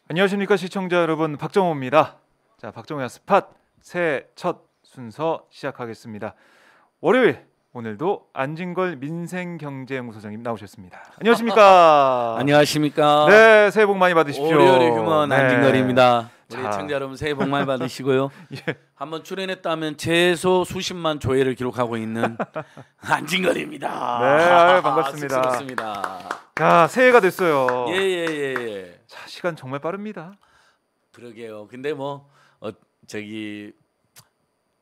안녕하십니까 시청자 여러분, 박정호입니다. 자, 박정호의 스팟 새해 첫 순서 시작하겠습니다. 월요일 오늘도 안진걸 민생경제연구소장님 나오셨습니다. 안녕하십니까? 안녕하십니까? 네, 새해 복 많이 받으십시오. 월요일의 휴먼 네. 안진걸입니다. 우리 자. 청자 여러분 새해 복 많이 받으시고요. 예. 한번 출연했다면 최소 수십만 조회를 기록하고 있는 안진걸입니다. 네, 아유, 반갑습니다. 쑥스럽습니다. 자, 새해가 됐어요. 예. 자, 시간 정말 빠릅니다. 그러게요. 근데 뭐 저기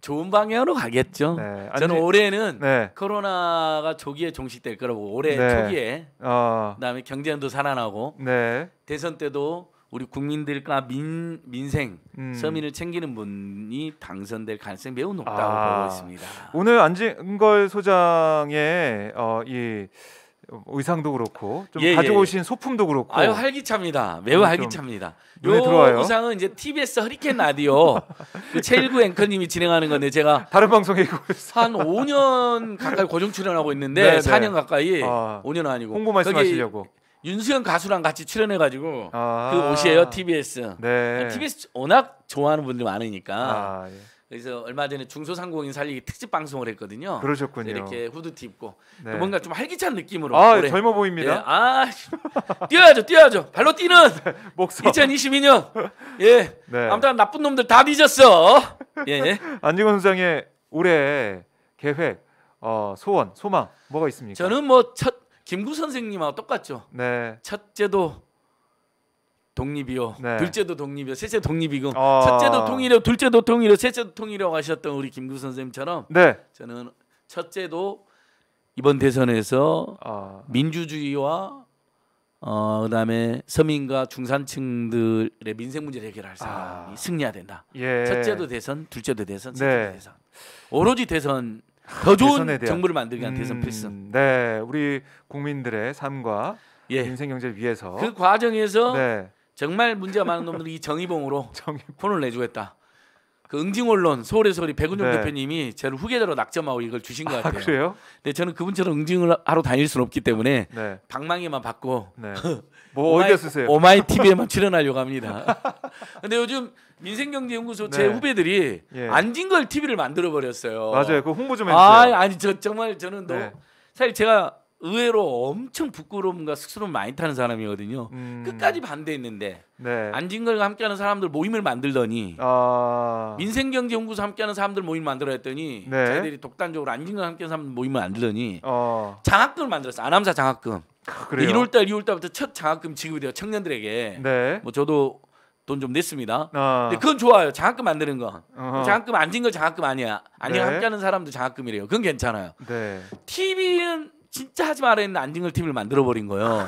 좋은 방향으로 가겠죠. 네, 저는 올해는 네. 코로나가 조기에 종식될 거라고 올해 네. 초기에 그다음에 경제도 살아나고 네. 대선 때도 우리 국민들과 민생 서민을 챙기는 분이 당선될 가능성이 매우 높다고 보고 있습니다. 오늘 안진걸 소장의 이 의상도 그렇고 좀 예, 가지고 예. 오신 소품도 그렇고 아유 활기차입니다. 매우 활기차니다. 눈에 요 들어와요. 의상은 이제 TBS 허리케인 라디오 그 최일구 앵커님이 진행하는 건데 제가 다른 방송에 이거 한 5년 가까이 고정 출연하고 있는데 네, 네. 4년 가까이 아, 5년은 아니고 홍보 말씀하시려고. 윤수현 가수랑 같이 출연해가지고 아. 그 옷이에요 TBS. 네. TBS 워낙 좋아하는 분들 많으니까. 아, 예. 그래서 얼마 전에 중소상공인 살리기 특집 방송을 했거든요. 그러셨군요. 이렇게 후드티 입고 네. 뭔가 좀 활기찬 느낌으로. 아, 올해. 젊어 보입니다. 뛰어야죠. 발로 뛰는 목소. 2022년. 예. 네. 아무튼 나쁜 놈들 다 뒤졌어. 예. 안진걸 소장의 올해 계획, 소원, 소망 뭐가 있습니까? 저는 뭐 김구 선생님하고 똑같죠. 네. 첫째도 독립이요. 네. 둘째도 독립이요. 셋째도 독립이고 아. 첫째도 통일이요. 둘째도 통일이요. 셋째도 통일이라고 하셨던 우리 김구 선생님처럼 네. 저는 첫째도 이번 대선에서 아, 민주주의와 그다음에 서민과 중산층들의 민생 문제를 해결할 사람이 승리해야 된다. 예. 첫째도 대선, 둘째도 대선, 네. 셋째도 대선. 오로지 대선 더 좋은 대선에 대한. 정부를 만들기 위한 대선 필수. 네, 우리 국민들의 삶과 예. 민생 경제를 위해서. 그 과정에서 네. 정말 문제가 많은 놈들이 이 정의봉으로 정의. 폰을 내주겠다. 그 응징언론 서울의 소리 백운종 네. 대표님이 저를 후계자로 낙점하고 이걸 주신 것 아, 같아요. 그래요? 근데 저는 그분처럼 응징을 하러 다닐 수는 없기 때문에 네. 방망이만 받고 네. 뭐 어디다 쓰세요? 오마이 TV에만 출연하려고 합니다. 근데 요즘 민생경제연구소 제 네. 후배들이 예. 안진걸 TV를 만들어 버렸어요. 맞아요. 그 홍보 좀 해주세요. 아니 저 정말 저는 네. 사실 제가 의외로 엄청 부끄러움과 쑥스러움 많이 타는 사람이거든요. 끝까지 반대했는데 네. 안진걸과 함께하는 사람들 모임을 만들더니 민생경제연구소 함께하는 사람들 모임을 만들어 했더니 네. 자기들이 독단적으로 안진걸과 함께하는 사람들 모임을 만들더니 어, 장학금을 만들었어요. 아나운서 장학금. 그래요. 1월달, 2월달부터 첫 장학금 지급이 돼요. 청년들에게. 네. 뭐 저도 돈 좀 냈습니다. 아, 근데 그건 좋아요. 장학금 만드는 거. 어허. 장학금 안진걸 장학금 아니야. 아니면 네. 함께하는 사람도 장학금이래요. 그건 괜찮아요. 네. TV는 진짜 하지 말아야 했는데 안진걸 TV를 만들어 버린 거예요.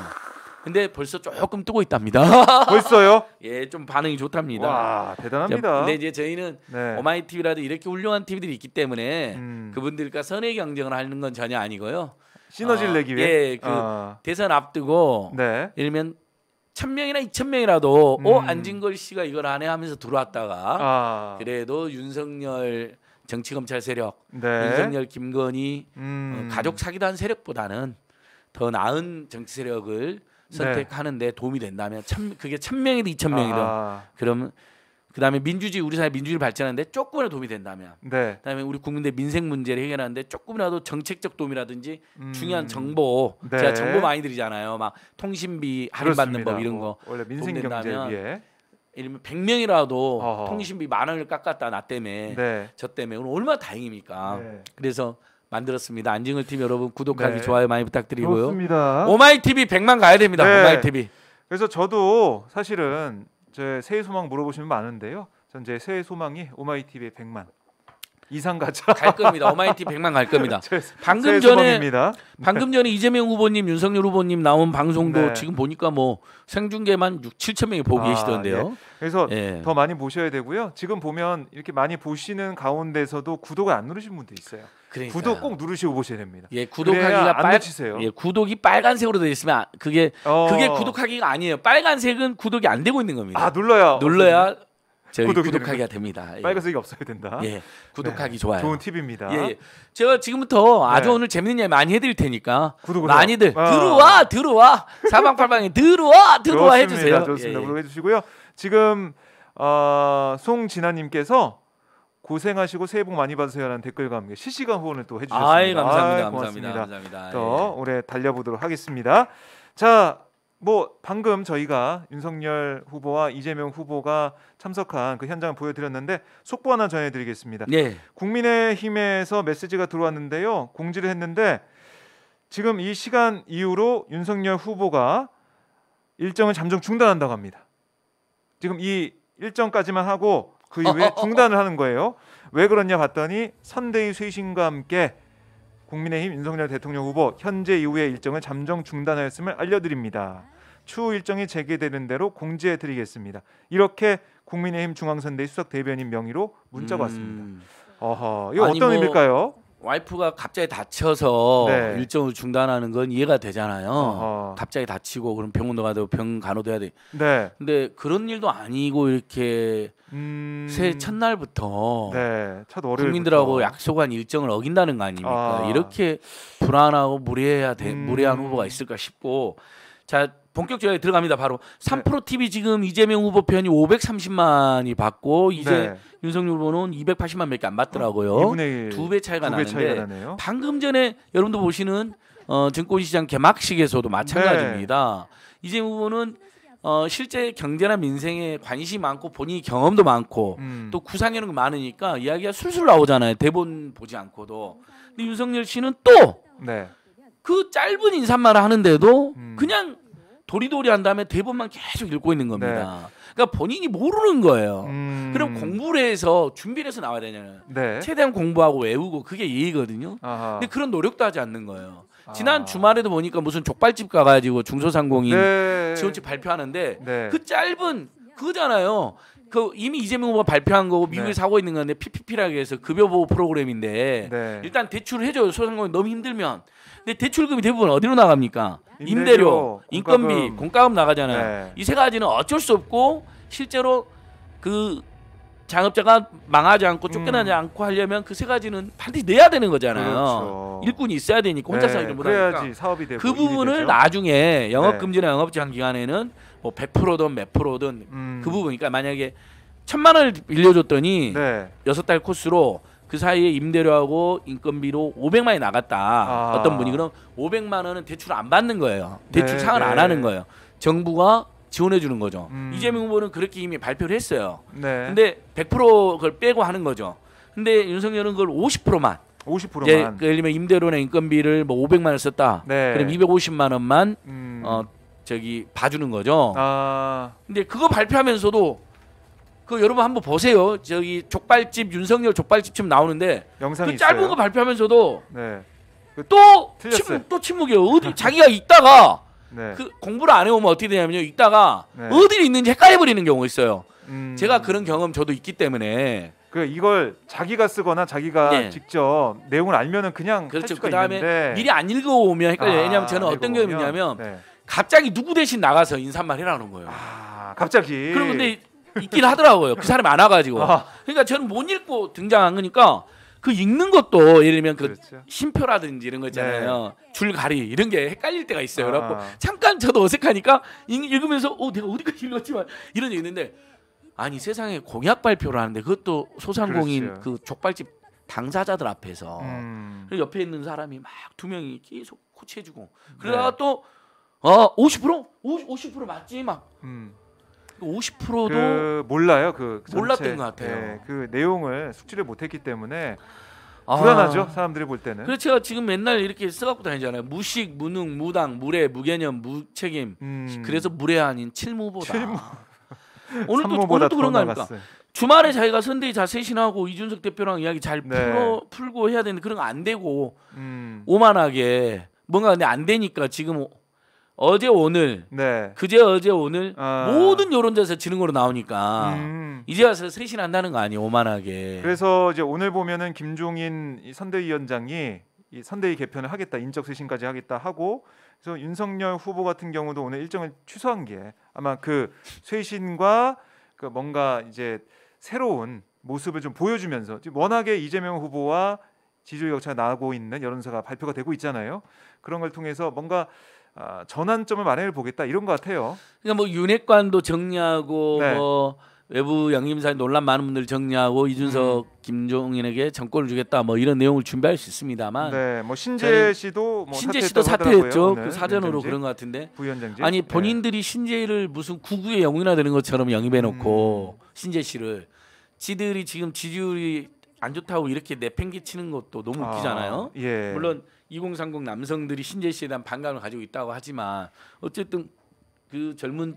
근데 벌써 조금 뜨고 있답니다. 벌써요? 예, 좀 반응이 좋답니다. 와, 대단합니다. 근데 이제 저희는 네. 오마이 TV라도 이렇게 훌륭한 TV들이 있기 때문에 그분들과 선의 경쟁을 하는 건 전혀 아니고요. 시너지를 내기 위해. 예, 대선 앞두고 네. 예를 들면 1,000명이나 2,000명이라도 안진걸 씨가 이걸 안 해 하면서 들어왔다가 그래도 윤석열 정치검찰 세력, 네. 윤석열 김건희 가족 사기도 한 세력보다는 더 나은 정치 세력을 선택하는데 도움이 된다면 그게 1,000명이든 2,000명이든 그러면 그다음에 민주주의 우리 사회 민주주의를 발전하는데 조금이라도 도움이 된다면 네. 그다음에 우리 국민들 민생 문제를 해결하는데 조금이라도 정책적 도움이라든지 중요한 정보 네. 제가 정보 많이 드리잖아요. 막 통신비 할인받는 법 이런 거 원래 민생 도움 경제 된다면 위해. 예를 들면 100명이라도 어허. 통신비 10,000원을 깎았다 나 때문에 네. 저 때문에 오늘 얼마나 다행입니까? 네. 그래서 만들었습니다. 안진걸 TV 여러분 구독하기 네. 좋아요 많이 부탁드리고요. 좋습니다. 오마이 TV 100만 가야 됩니다. 네. 오마이 TV. 그래서 저도 사실은 제 새해 소망 물어보시면 많은데요. 전 제 새해 소망이 오마이 TV의 100만 이상 가자. 갈 겁니다. 오마이 TV 100만 갈 겁니다. 새해 방금 전에 소망입니다. 이재명 후보님, 윤석열 후보님 나온 방송도 네. 지금 보니까 뭐 생중계만 6-7천 명이 보고 계시던데요. 그래서 예. 더 많이 보셔야 되고요. 지금 보면 이렇게 많이 보시는 가운데서도 구독을 안 누르신 분도 있어요. 그러니까요. 구독 꼭 누르시고 보셔야 됩니다. 예, 그래야 구독하기가 안 놓치세요. 예, 구독이 빨간색으로 되어 있으면 그게 구독하기가 아니에요. 빨간색은 구독이 안 되고 있는 겁니다. 눌러야 저희 구독하기가 됩니다. 예. 빨간색이 없어야 된다. 예, 구독하기 네. 좋아요. 좋은 팁입니다. 예, 예. 제가 지금부터 아주 네. 오늘 재밌는 이야기 많이 해드릴 테니까 구독을 많이들 들어와 사방팔방에 들어와 좋습니다. 해주세요. 좋습니다. 예, 예. 구독해주시고요. 지금 송진아님께서 고생하시고 새해 복 많이 받으세요라는 댓글과 함께 실시간 후원을 또 해주셨습니다. 아이, 감사합니다. 고맙습니다. 감사합니다. 또 올해 달려보도록 하겠습니다. 자, 뭐 방금 저희가 윤석열 후보와 이재명 후보가 참석한 그 현장을 보여드렸는데 속보 하나 전해드리겠습니다. 네. 국민의힘에서 메시지가 들어왔는데요. 공지를 했는데 지금 이 시간 이후로 윤석열 후보가 일정을 잠정 중단한다고 합니다. 지금 이 일정까지만 하고 그 이후에 중단을 하는 거예요. 왜 그러냐 봤더니 선대위 쇄신과 함께 국민의힘 윤석열 대통령 후보 현재 이후의 일정을 잠정 중단하였음을 알려드립니다. 추후 일정이 재개되는 대로 공지해드리겠습니다. 이렇게 국민의힘 중앙선대위 수석 대변인 명의로 문자가 왔습니다. 어허, 이거 어떤 의미일까요? 와이프가 갑자기 다쳐서 네. 일정을 중단하는 건 이해가 되잖아요. 어허. 갑자기 다치고 그럼 병원도 가야 되고 병 간호도 해야 돼. 네. 근데 그런 일도 아니고 이렇게 새해 첫날부터 네. 첫 월요일부터 국민들하고 약속한 일정을 어긴다는 거 아닙니까? 이렇게 불안하고 무례한 후보가 있을까 싶고 자 본격적으로 들어갑니다. 바로 3프로 TV 지금 이재명 후보 편이 530만이 받고 이제 윤석열 후보는 280만밖에 안 받더라고요. 2분의 2배 차이가 나는데 나네요. 방금 전에 여러분도 보시는 증권시장 개막식에서도 마찬가지입니다. 이재명 후보는 실제 경제나 민생에 관심이 많고 본인이 경험도 많고 또 구상해놓은 게 많으니까 이야기가 술술 나오잖아요. 대본 보지 않고도. 근데 윤석열 씨는 또 그 짧은 인사말을 하는데도 그냥 도리도리 한 다음에 대본만 계속 읽고 있는 겁니다. 그러니까 본인이 모르는 거예요. 그럼 공부를 해서 준비를 해서 나와야 되잖아요. 최대한 공부하고 외우고 그게 예의거든요. 근데 그런 노력도 하지 않는 거예요. 지난 주말에도 보니까 무슨 족발집 가가지고 중소상공인 지원책 발표하는데 그 짧은 그거잖아요. 그 이미 이재명 후보가 발표한 거고 미국에서 하고 있는 건데 PPP라고 해서 급여 보호 프로그램인데 일단 대출을 해줘요. 소상공인 너무 힘들면. 근데 대출금이 대부분 어디로 나갑니까? 임대료, 인건비, 공과금 나가잖아요. 이 세 가지는 어쩔 수 없고 실제로 그 장업자가 망하지 않고 쫓겨나지 않고 하려면 그 세 가지는 반드시 내야 되는 거잖아요. 그렇죠. 일꾼이 있어야 되니까 혼자 살기를 못하니까 사업이 되고 그 부분을 나중에 영업금지나 영업제한 기간에는 뭐 100%든 몇 프로든 그 부분 그러니까 만약에 1,000만 원을 빌려줬더니 6달 코스로 그 사이에 임대료하고 인건비로 500만 원이 나갔다. 어떤 분이 그럼 500만 원은 대출 안 받는 거예요. 대출 상환 안 하는 거예요. 정부가 지원해 주는 거죠. 이재명 후보는 그렇게 이미 발표를 했어요. 근데 100% 그걸 빼고 하는 거죠. 근데 윤석열은 그걸 50%만. 예를 들면 임대료나 인건비를 뭐 500만 원 썼다. 그럼 250만 원만 저기 봐주는 거죠. 근데 그거 발표하면서도 그 여러분 한번 보세요. 저기 족발집 윤석열 족발집처럼 나오는데 영상이 그 짧은 있어요. 거 발표하면서도 틀렸어요. 또 침묵이에요. 어디 자기가 있다가 네. 그 공부를 안 해오면 어떻게 되냐면요. 있다가 네. 어디 있는지 헷갈려버리는 경우가 있어요. 제가 그런 경험 저도 있기 때문에 그 이걸 자기가 쓰거나 자기가 네. 직접 내용을 알면은 그냥 그렇죠. 할 수가 그다음에 있는데 미리 안 읽어오면 헷갈려요. 왜냐하면 저는 어떤 경험이 있냐면 네. 갑자기 누구 대신 나가서 인사말 해라는 거예요. 아, 갑자기. 그럼 근데 있긴 하더라고요. 그 사람이 안 와가지고. 그러니까 저는 못 읽고 등장한 거니까 그 읽는 것도 예를 들면 그 그렇죠. 심표라든지 이런 거 있잖아요. 네. 줄가리 이런 게 헷갈릴 때가 있어요. 그래갖고 잠깐 저도 어색하니까 읽으면서 내가 어디까지 읽었지만 이런 게 있는데 아니 세상에 공약 발표를 하는데 그것도 소상공인 그렇죠. 그 족발집 당사자들 앞에서 옆에 있는 사람이 막 두 명이 계속 코치해주고 그러다가 네. 또 50% 맞지 막 50%도 그 몰라요. 그 몰랐던 것 같아요. 네, 그 내용을 숙지를 못했기 때문에 불안하죠. 사람들이 볼 때는. 그래서 제가 지금 맨날 이렇게 써갖고 다니잖아요. 무식, 무능, 무당, 무례, 무개념, 무책임. 그래서 무례 아닌 칠무보다. 오늘도 그런 거 아닙니까? 주말에 자기가 선대위 잘 쇄신하고 이준석 대표랑 이야기 잘 풀고 해야 되는데 그런 거 안 되고 오만하게 뭔가 근데 안 되니까 지금 어제 오늘 그제 어제 오늘 모든 여론조사에서 지는 거로 나오니까 이제 와서 쇄신한다는 거 아니에요. 오만하게. 그래서 이제 오늘 보면은 김종인 선대위원장이 이 선대위 개편을 하겠다, 인적 쇄신까지 하겠다 하고 그래서 윤석열 후보 같은 경우도 오늘 일정을 취소한 게 아마 그 쇄신과 그 뭔가 이제 새로운 모습을 좀 보여주면서 지금 워낙에 이재명 후보와 지지율 격차가 나고 있는 여론조사가 발표가 되고 있잖아요. 그런 걸 통해서 뭔가 전환점을 마련해 보겠다 이런 것 같아요. 그러니까 뭐 윤핵관도 정리하고 네. 뭐 외부 양림사에 논란 많은 분들 정리하고 이준석, 김종인에게 정권을 주겠다 뭐 이런 내용을 준비할 수 있습니다만 네, 뭐 신재 씨도 뭐 신재 씨도 사퇴했죠. 그 사전으로 그런 것 같은데. 부위원장직. 아니 본인들이 신재를 무슨 구구의 영웅이나 되는 것처럼 영입해 놓고 신재 씨를 지들이 지금 지지율이 안 좋다고 이렇게 내팽개치는 것도 너무 웃기잖아요. 예. 물론 2030 남성들이 신재 씨에 대한 반감을 가지고 있다고 하지만 어쨌든 그 젊은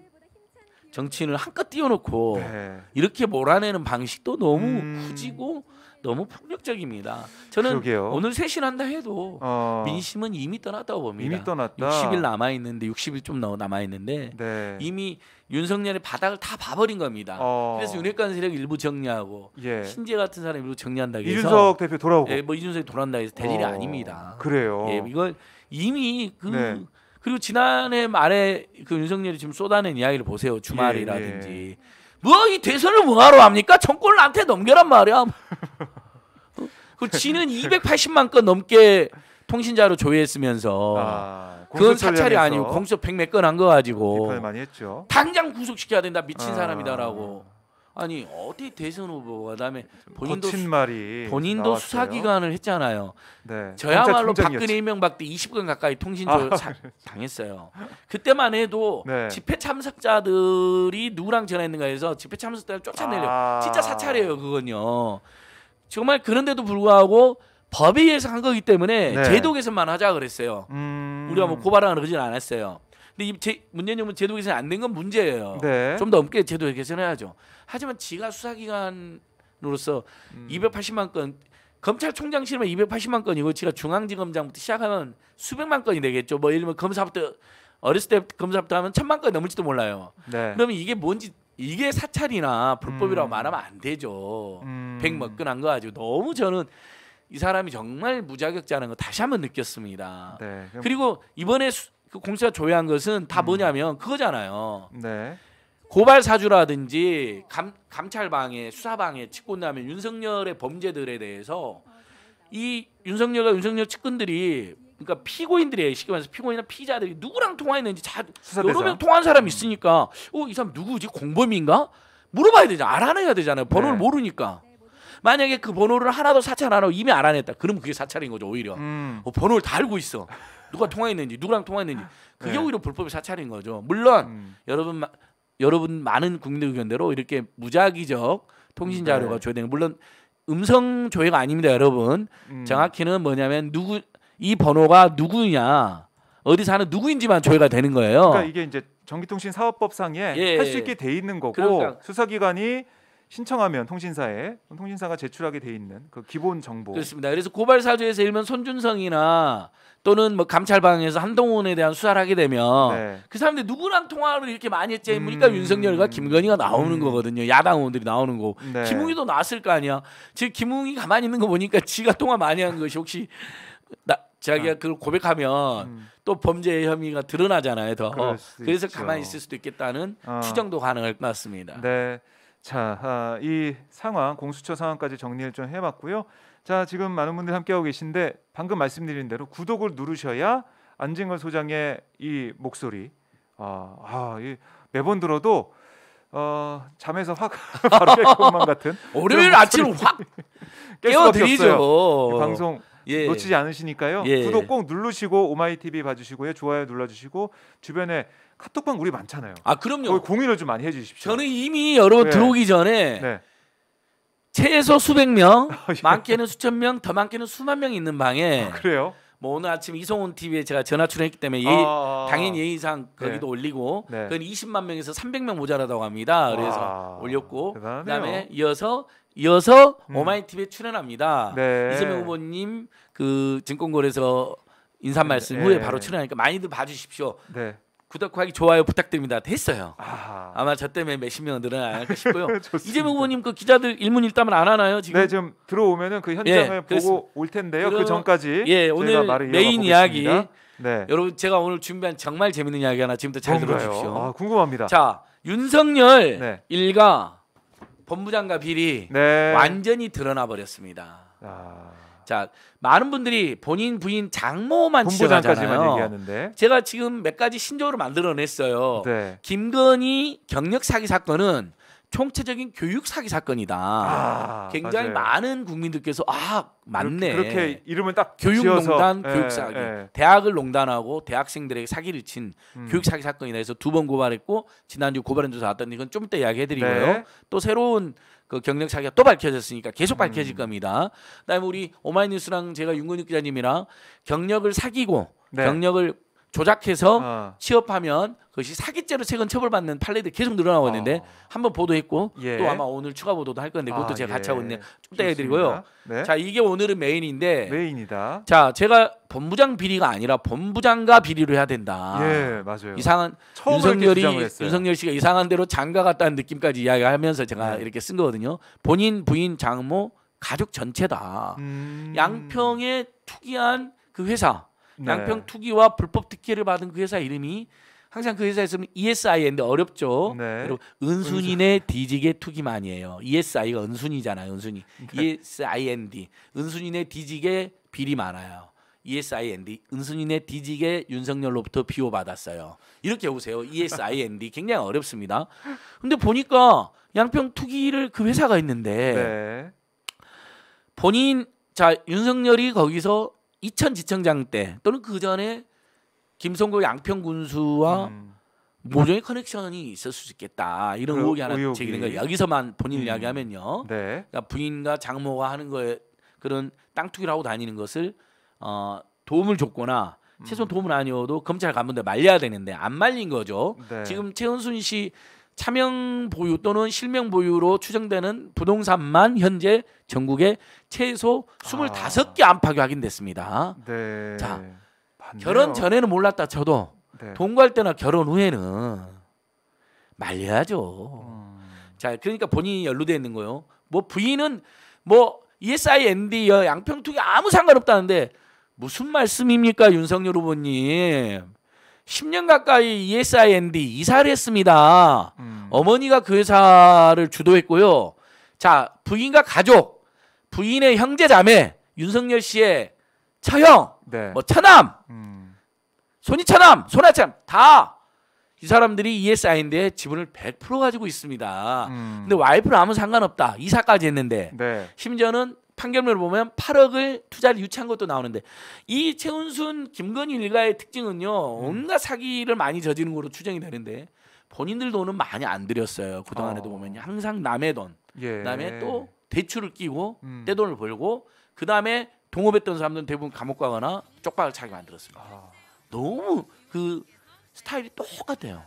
정치인을 한껏 띄워놓고 네. 이렇게 몰아내는 방식도 너무 후지고 너무 폭력적입니다. 저는 그러게요. 오늘 쇄신한다 해도 민심은 이미 떠났다고 봅니다. 이미 떠났다. 60일 남아 있는데 60일 좀 남아 있는데 네. 이미 윤석열의 바닥을 다 봐버린 겁니다. 그래서 윤핵관 세력 일부 정리하고 예. 신재 같은 사람 일부 정리한다 해서 이준석 대표 돌아오고. 예, 뭐 이준석이 돌아온다 해서 될 일이 아닙니다. 그래요. 예, 이걸 이미 네. 그리고 지난해 말에 그 윤석열이 지금 쏟아낸 이야기를 보세요. 주말이라든지 예. 뭐 이 대선을 뭐하러 합니까? 정권을 나한테 넘겨란 말이야. 그 지는 280만 건 넘게 통신자로 조회했으면서 그건 사찰이 아니고 공수처 100몇 건 한 거 가지고 비판을 많이 했죠. 당장 구속시켜야 된다. 미친 사람이다라고. 아니 어디 대선 후보가 그다음에 본인도 나왔어요. 수사기관을 했잖아요. 네. 저야말로 박근혜 이명박 때 20건 가까이 통신조 당했어요. 그때만 해도 네. 집회 참석자들이 누구랑 전화했는가 해서 집회 참석자를 쫓아내려. 진짜 사찰이에요 그건요. 정말 그런데도 불구하고 법에 의해서 한 거기 때문에 네. 제도 개선만 하자 그랬어요. 우리가 뭐 고발하거나 그러진 않았어요. 근데 문재인 정부 제도 개선이 안 된 건 문제예요. 네. 좀 더 엄게 제도 개선해야죠. 하지만 지가 수사기관으로서 280만 건 검찰총장실만 280만 건이고 지가 중앙지검장부터 시작하면 수백만 건이 되겠죠. 뭐 예를 들면 검사부터 어렸을 때 검사부터 하면 1000만 건이 넘을지도 몰라요. 네. 그러면 이게 뭔지 이게 사찰이나 불법이라고 말하면 안 되죠. 100몇 건 한 거 가지고 너무 저는 이 사람이 정말 무자격자라는 거 다시 한번 느꼈습니다. 네. 그리고 이번에 그 공수처가 조회한 것은 다 뭐냐면 그거잖아요. 네. 고발 사주라든지 감찰방해, 수사방해 찍고 나면 윤석열의 범죄들에 대해서 이 윤석열과 윤석열 측근들이 그러니까 피고인들이 쉽게 말해서 피고인이나 피자들이 누구랑 통화했는지 여러 명 통화한 사람이 있으니까 이 사람 누구지? 공범인가? 물어봐야 되잖아. 알아내야 되잖아요. 번호를 모르니까. 만약에 그 번호를 하나도 사찰 안 하고 이미 알아냈다. 그러면 그게 사찰인 거죠. 오히려. 번호를 다 알고 있어. 누가 통화했는지 누구랑 통화했는지. 그게 오히려 불법의 사찰인 거죠. 물론 여러분 많은 국민들 의견대로 이렇게 무작위적 통신 자료가 조회되는 물론 음성 조회가 아닙니다, 여러분. 정확히는 뭐냐면 이 번호가 누구냐, 어디 사는 누구인지만 조회가 되는 거예요. 그러니까 이게 이제 전기통신사업법상에 할 수 있게 돼 있는 거고 그러니까. 수사기관이 신청하면 통신사가 제출하게 돼 있는 그 기본 정보. 그렇습니다. 그래서 고발 사주에서 일면 손준성이나 또는 뭐 감찰방에서 한동훈에 대한 수사를 하게 되면 그 사람들이 누구랑 통화를 이렇게 많이 했지 보니까 윤석열과 김건희가 나오는 거거든요. 야당 의원들이 나오는 거. 김웅이도 나왔을 거 아니야. 지금 김웅이 가만히 있는 거 보니까 지가 통화 많이 한 것이 혹시 자기가 그걸 고백하면 또 범죄 혐의가 드러나잖아요. 그래서 가만히 있을 수도 있겠다는 추정도 가능할 것 같습니다. 네. 자, 이 상황 공수처 상황까지 정리를 좀 해봤고요. 자, 지금 많은 분들이 함께하고 계신데 방금 말씀드린 대로 구독을 누르셔야 안진걸 소장의 이 목소리 이 매번 들어도 잠에서 확 바로 깰 것만 같은 월요일 아침을 확 깨워드리죠. 방송 놓치지 않으시니까요. 구독 꼭 누르시고 오마이TV 봐주시고요. 좋아요 눌러주시고 주변에 카톡방 우리 많잖아요. 그럼요. 공유를 좀 많이 해주십시오. 저는 이미 여러분 들어오기 전에 최소 수백 명, 많게는 수천 명, 더 많게는 수만 명 있는 방에. 그래요? 뭐 오늘 아침 이송훈 TV에 제가 전화 출연했기 때문에 당연히 예의상 거기도 올리고 그건 20만 명에서 300명 모자라다고 합니다. 그래서 올렸고 대단하네요. 그다음에 이어서 오마이TV에 출연합니다. 이재명 후보님 그 증권거래소 인사 말씀 후에 바로 출연하니까 많이들 봐주십시오. 구독하기 좋아요 부탁드립니다. 됐어요. 아마 저 때문에 몇십 명은 늘어나지 않을까 싶고요. 이재명 후보님 그 기자들 일문일답은 안 하나요 지금? 네, 지금 들어오면은 그 현장을 보고 올 텐데요. 그 전까지 오늘 말을 메인 이야기. 네. 여러분 제가 오늘 준비한 정말 재밌는 이야기 하나 지금부터 잘 들어주십시오. 궁금합니다. 자, 윤석열 일가 본부장과 비리 네. 완전히 드러나 버렸습니다. 자, 많은 분들이 본인 부인 장모만 본부장까지만 지적하잖아요. 얘기하는데 제가 지금 몇 가지 신조어를 만들어냈어요. 네. 김건희 경력 사기 사건은 총체적인 교육 사기 사건이다. 굉장히 맞아요. 많은 국민들께서 맞네. 그렇게 이름을 딱 교육농단, 지어서, 교육 사기. 대학을 농단하고 대학생들에게 사기를 친 교육 사기 사건이다 해서 2번 고발했고 지난주 고발한 조사 왔던 이건 좀 이따 이야기해드리고요. 네. 또 새로운 그 경력 사기가 또 밝혀졌으니까 계속 밝혀질 겁니다. 그다음에 우리 오마이뉴스랑 제가 윤건익 기자님이랑 경력을 사기고 네. 경력을 조작해서 취업하면 그것이 사기죄로 최근 처벌받는 판례들이 계속 늘어나고 있는데 한번 보도했고 예. 또 아마 오늘 추가 보도도 할 건데 그것도 제가 같이 하고 있는데 좀 이따 좋습니다. 해드리고요. 네. 자, 이게 오늘은 메인인데 메인이다. 자, 제가 본부장 비리가 아니라 본부장과 비리로 해야 된다. 예, 맞아요. 이상한 윤석열 씨가 이상한 대로 장가 갔다는 느낌까지 이야기하면서 제가 이렇게 쓴 거거든요. 본인, 부인, 장모, 가족 전체다. 양평에 투기한 그 회사, 양평 투기와 불법 특혜를 받은 그 회사 이름이 항상 그 회사에서는 ESI인데 어렵죠. 그리고 은순이네 뒤지게 투기만이에요. ESI가 은순이잖아요. 은순이. ESIND. 은순이네 뒤지게 비리 많아요. ESIND. 은순이네 뒤지게 윤석열로부터 비호받았어요. 이렇게 해보세요. ESIND. 굉장히 어렵습니다. 근데 보니까 양평 투기를 그 회사가 있는데 본인 윤석열이 거기서 이천지청장 때 또는 그 전에 김성고 양평 군수와 모종의 커넥션이 있을 수 있겠다 이런 의혹이 하나 제기된 거예요. 여기서만 본인 이야기하면요. 그러니까 부인과 장모가 하는 거에 그런 땅 투기를 하고 다니는 것을 도움을 줬거나 최소한 도움은 아니어도 검찰 간부인데 말려야 되는데 안 말린 거죠. 지금 최은순 씨 차명 보유 또는 실명 보유로 추정되는 부동산만 현재 전국에 최소 25개 안팎이 확인됐습니다. 자, 결혼 전에는 몰랐다 쳐도 동거할 때나 결혼 후에는 말려야죠. 자, 그러니까 본인이 연루되어 있는 거예요. 뭐 부인은 뭐 ESIND 양평 투기 아무 상관없다는데 무슨 말씀입니까, 윤석열 후보님? 10년 가까이 ESIND 이사를 했습니다. 어머니가 그 회사를 주도했고요. 자, 부인과 가족, 부인의 형제 자매, 윤석열 씨의 처형, 뭐 처남, 손이 처남, 손아참 다 이 사람들이 ESIND에 지분을 100% 가지고 있습니다. 근데 와이프는 아무 상관없다. 이사까지 했는데 심지어는 판결문을 보면 8억을 투자를 유치한 것도 나오는데 이 최은순, 김건희 일가의 특징은요. 온갖 사기를 많이 저지른 거로 추정이 되는데 본인들 돈은 많이 안 들였어요. 그동안에도 보면 항상 남의 돈, 그다음에 또 대출을 끼고 떼돈을 벌고 그다음에 동업했던 사람들은 대부분 감옥 가거나 쪽박을 차게 만들었습니다. 너무 그 스타일이 똑같아요.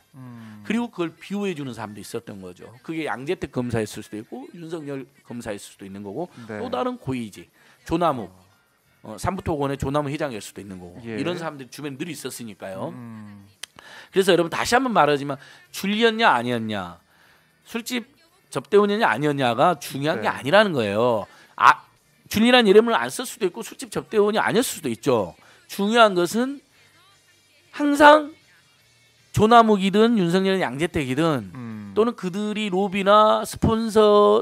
그리고 그걸 비호해 주는 사람도 있었던 거죠. 그게 양재택 검사였을 수도 있고 윤석열 검사였을 수도 있는 거고 또 다른 고위직 조남욱 삼부토건의 조남욱 회장일 수도 있는 거고 이런 사람들이 주변에 늘 있었으니까요. 그래서 여러분 다시 한번 말하지만 줄리였냐 아니었냐 술집 접대원이냐 아니었냐가 중요한 게 아니라는 거예요. 줄리라는 이름을 안 쓸 수도 있고 술집 접대원이 아니었을 수도 있죠. 중요한 것은 항상 조남욱이든 윤석열 양재택이든 또는 그들이 로비나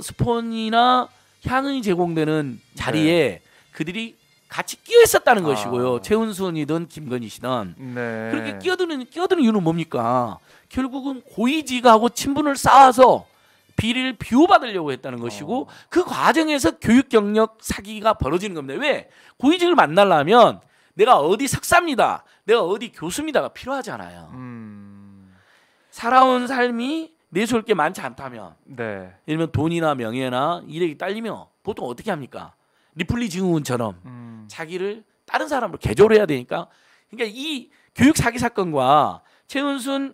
스폰이나 향응이 제공되는 자리에 그들이 같이 끼어 있었다는 것이고요. 최은순이든 김건희시든 그렇게 끼어드는 이유는 뭡니까? 결국은 고위직하고 친분을 쌓아서 비리를 비호받으려고 했다는 것이고 그 과정에서 교육 경력 사기가 벌어지는 겁니다. 왜? 고위직을 만나려면 내가 어디 석사입니다. 내가 어디 교수입니다가 필요하잖아요. 살아온 삶이 내세울 게 많지 않다면 예를 들면 돈이나 명예나 이력이 딸리면 보통 어떻게 합니까? 리플리 증후군처럼 자기를 다른 사람으로 개조를 해야 되니까 그러니까 이 교육 사기 사건과 최은순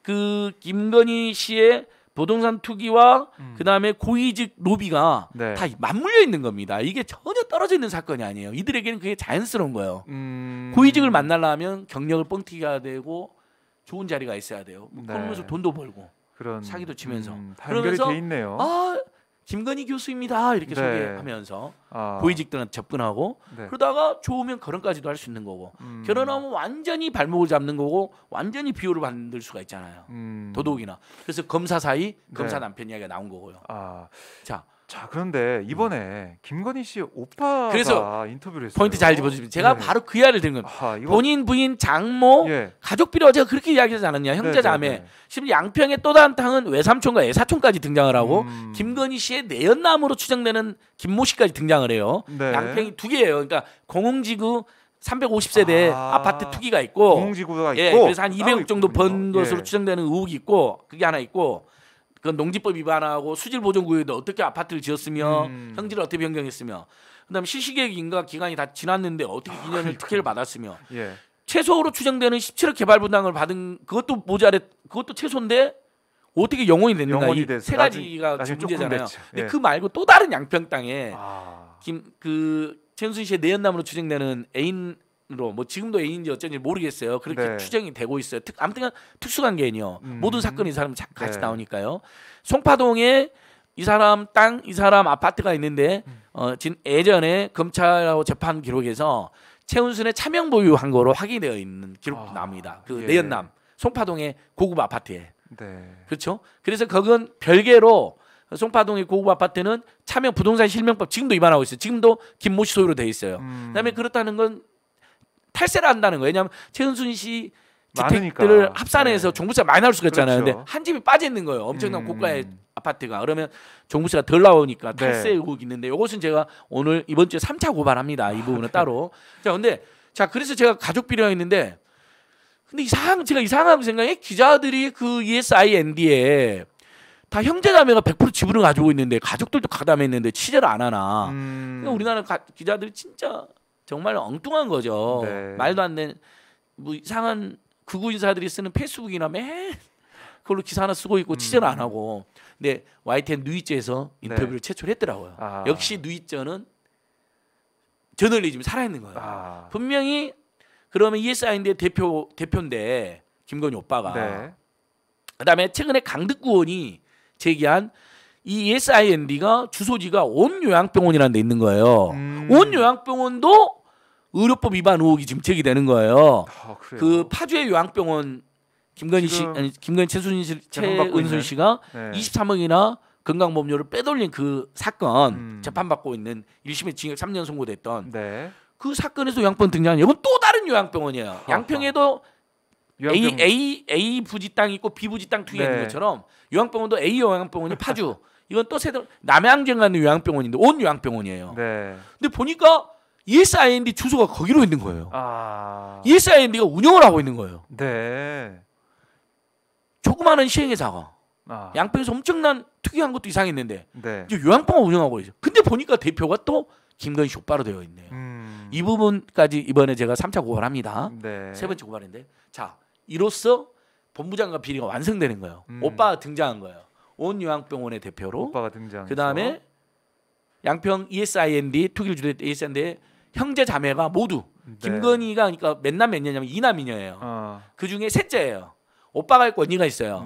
그 김건희 씨의 부동산 투기와 그다음에 고위직 로비가 다 맞물려 있는 겁니다. 이게 전혀 떨어져 있는 사건이 아니에요. 이들에게는 그게 자연스러운 거예요. 고위직을 만나려면 경력을 뻥튀기 해야 되고 좋은 자리가 있어야 돼요. 그러면서 돈도 벌고 그런 사기도 치면서 연결이 돼 있네요. 김건희 교수입니다 이렇게 네. 소개하면서 고위직들한테 접근하고 네. 그러다가 좋으면 결혼까지도 할 수 있는 거고 결혼하면 완전히 발목을 잡는 거고 완전히 비호를 만들 수가 있잖아요. 더더욱이나 그래서 검사 사이 검사 네. 남편 이야기가 나온 거고요. 자 그런데 이번에 김건희 씨 오빠가 그래서 인터뷰를 했어요. 포인트 잘 집어주시면 제가 네. 바로 그 이야기를 드린 겁니다. 이거... 본인 부인 장모 예. 가족 비리 어제가 그렇게 이야기하지 않았냐 형제 자매 심지어 양평의 또 다른 탕은 외삼촌과 애사촌까지 등장을 하고 김건희 씨의 내연남으로 추정되는 김모 씨까지 등장을 해요. 네. 양평이 두 개예요. 그러니까 공흥지구 350세대 아파트 투기가 있고 공흥지구가 있고 예, 그래서 한 200억 정도 번 예. 것으로 추정되는 의혹이 있고 그게 하나 있고 그건 농지법 위반하고 수질보존구역에도 어떻게 아파트를 지었으며 형질을 어떻게 변경했으며 그다음에 실시계획인가 기간이 다 지났는데 어떻게 2년을 특혜를 받았으며 예. 최소로 추정되는 17억 개발 분담을 받은 그것도 모자래 그것도 최소인데 어떻게 영원이 됐는가 이 세 가지가 문제잖아요. 근데 그 말고 또 다른 양평 땅에 최은순 씨의 내연남으로 추정되는 애인으로 뭐 지금도 애인인지 어쩐지 모르겠어요. 그렇게 추정이 되고 있어요. 아무튼 특수관계인이요. 모든 사건이 이 사람 같이 나오니까요. 송파동에 이 사람 땅, 이 사람 아파트가 있는데 예전에 검찰하고 재판 기록에서 최은순의 차명 보유한 거로 확인되어 있는 기록도 나옵니다. 그 내연남 송파동의 고급 아파트에. 그렇죠. 그래서 그건 별개로 송파동의 고급 아파트는 차명 부동산 실명법 지금도 위반하고 있어요. 지금도 김모 씨 소유로 돼 있어요. 그다음에 그렇다는 건 탈세를 한다는 거예요. 왜냐하면 최은순 씨 주택들을 많으니까. 합산해서 종부세가 많이 나올 수가 있잖아요. 그렇죠. 근데 한 집이 빠져 있는 거예요. 엄청난 고가의 아파트가. 그러면 종부세가 덜 나오니까 탈세 의혹이 있는데 이것은 제가 오늘 이번 주에 3차 고발합니다. 이 부분은 따로. 그래서 제가 가족 비리가 있는데 근데 제가 이상하게 생각해 기자들이 그 ESIND에 다 형제자매가 100% 지분을 가지고 있는데 가족들도 가담했는데 취재를 안 하나. 그러니까 우리나라 기자들이 진짜 정말 엉뚱한 거죠. 말도 안 되는 뭐 이상한 극우 인사들이 쓰는 페이스북이나 매일 그걸로 기사 하나 쓰고 있고 취재를 안 하고. 근데 YTN 누이제에서 인터뷰를 최초로 했더라고요. 역시 누이제는 저널리즘이 살아있는 거예요. 분명히 그러면 ESIND의 대표인데 김건희 오빠가 그다음에 최근에 강득구 의원이 제기한 이 ESIND가 주소지가 온 요양병원이라는 데 있는 거예요. 온 요양병원도 의료법 위반 의혹이 지금 제기되는 거예요. 그 파주의 요양병원 김건희 최은순 씨가 23억이나 건강보험료를 빼돌린 그 사건 재판받고 있는 1심에 징역 3년 선고됐던 그 사건에서 요양병원 등장한 이건 또 다른 요양병원이에요. 양평에도 A 부지 땅이 있고 B 부지 땅 투기가 있는 것처럼 요양병원도 A 요양병원이 파주 이건 또 남양주에 가는 요양병원인데 온 요양병원이에요. 근데 보니까 ESIND 주소가 거기로 있는 거예요. ESIND가 운영을 하고 있는 거예요. 조그마한 시행회사가 양평에서 엄청난 특이한 것도 이상했는데 이제 요양병원 운영하고 있어요. 근데 보니까 대표가 또 김건희 씨 오빠로 되어 있네요. 이 부분까지 이번에 제가 3차 고발합니다. 세 번째 고발인데 이로써 본부장관 비리가 완성되는 거예요. 오빠가 등장한 거예요. 온 요양병원의 대표로. 오빠가 등장. 그 다음에 양평 ESIND 투기를 주도했던 ESIND의 형제 자매가 모두 김건희가 그러니까 몇 남 몇 녀냐면 2남이녀예요. 그 중에 셋째예요. 오빠가 있고 언니가 있어요.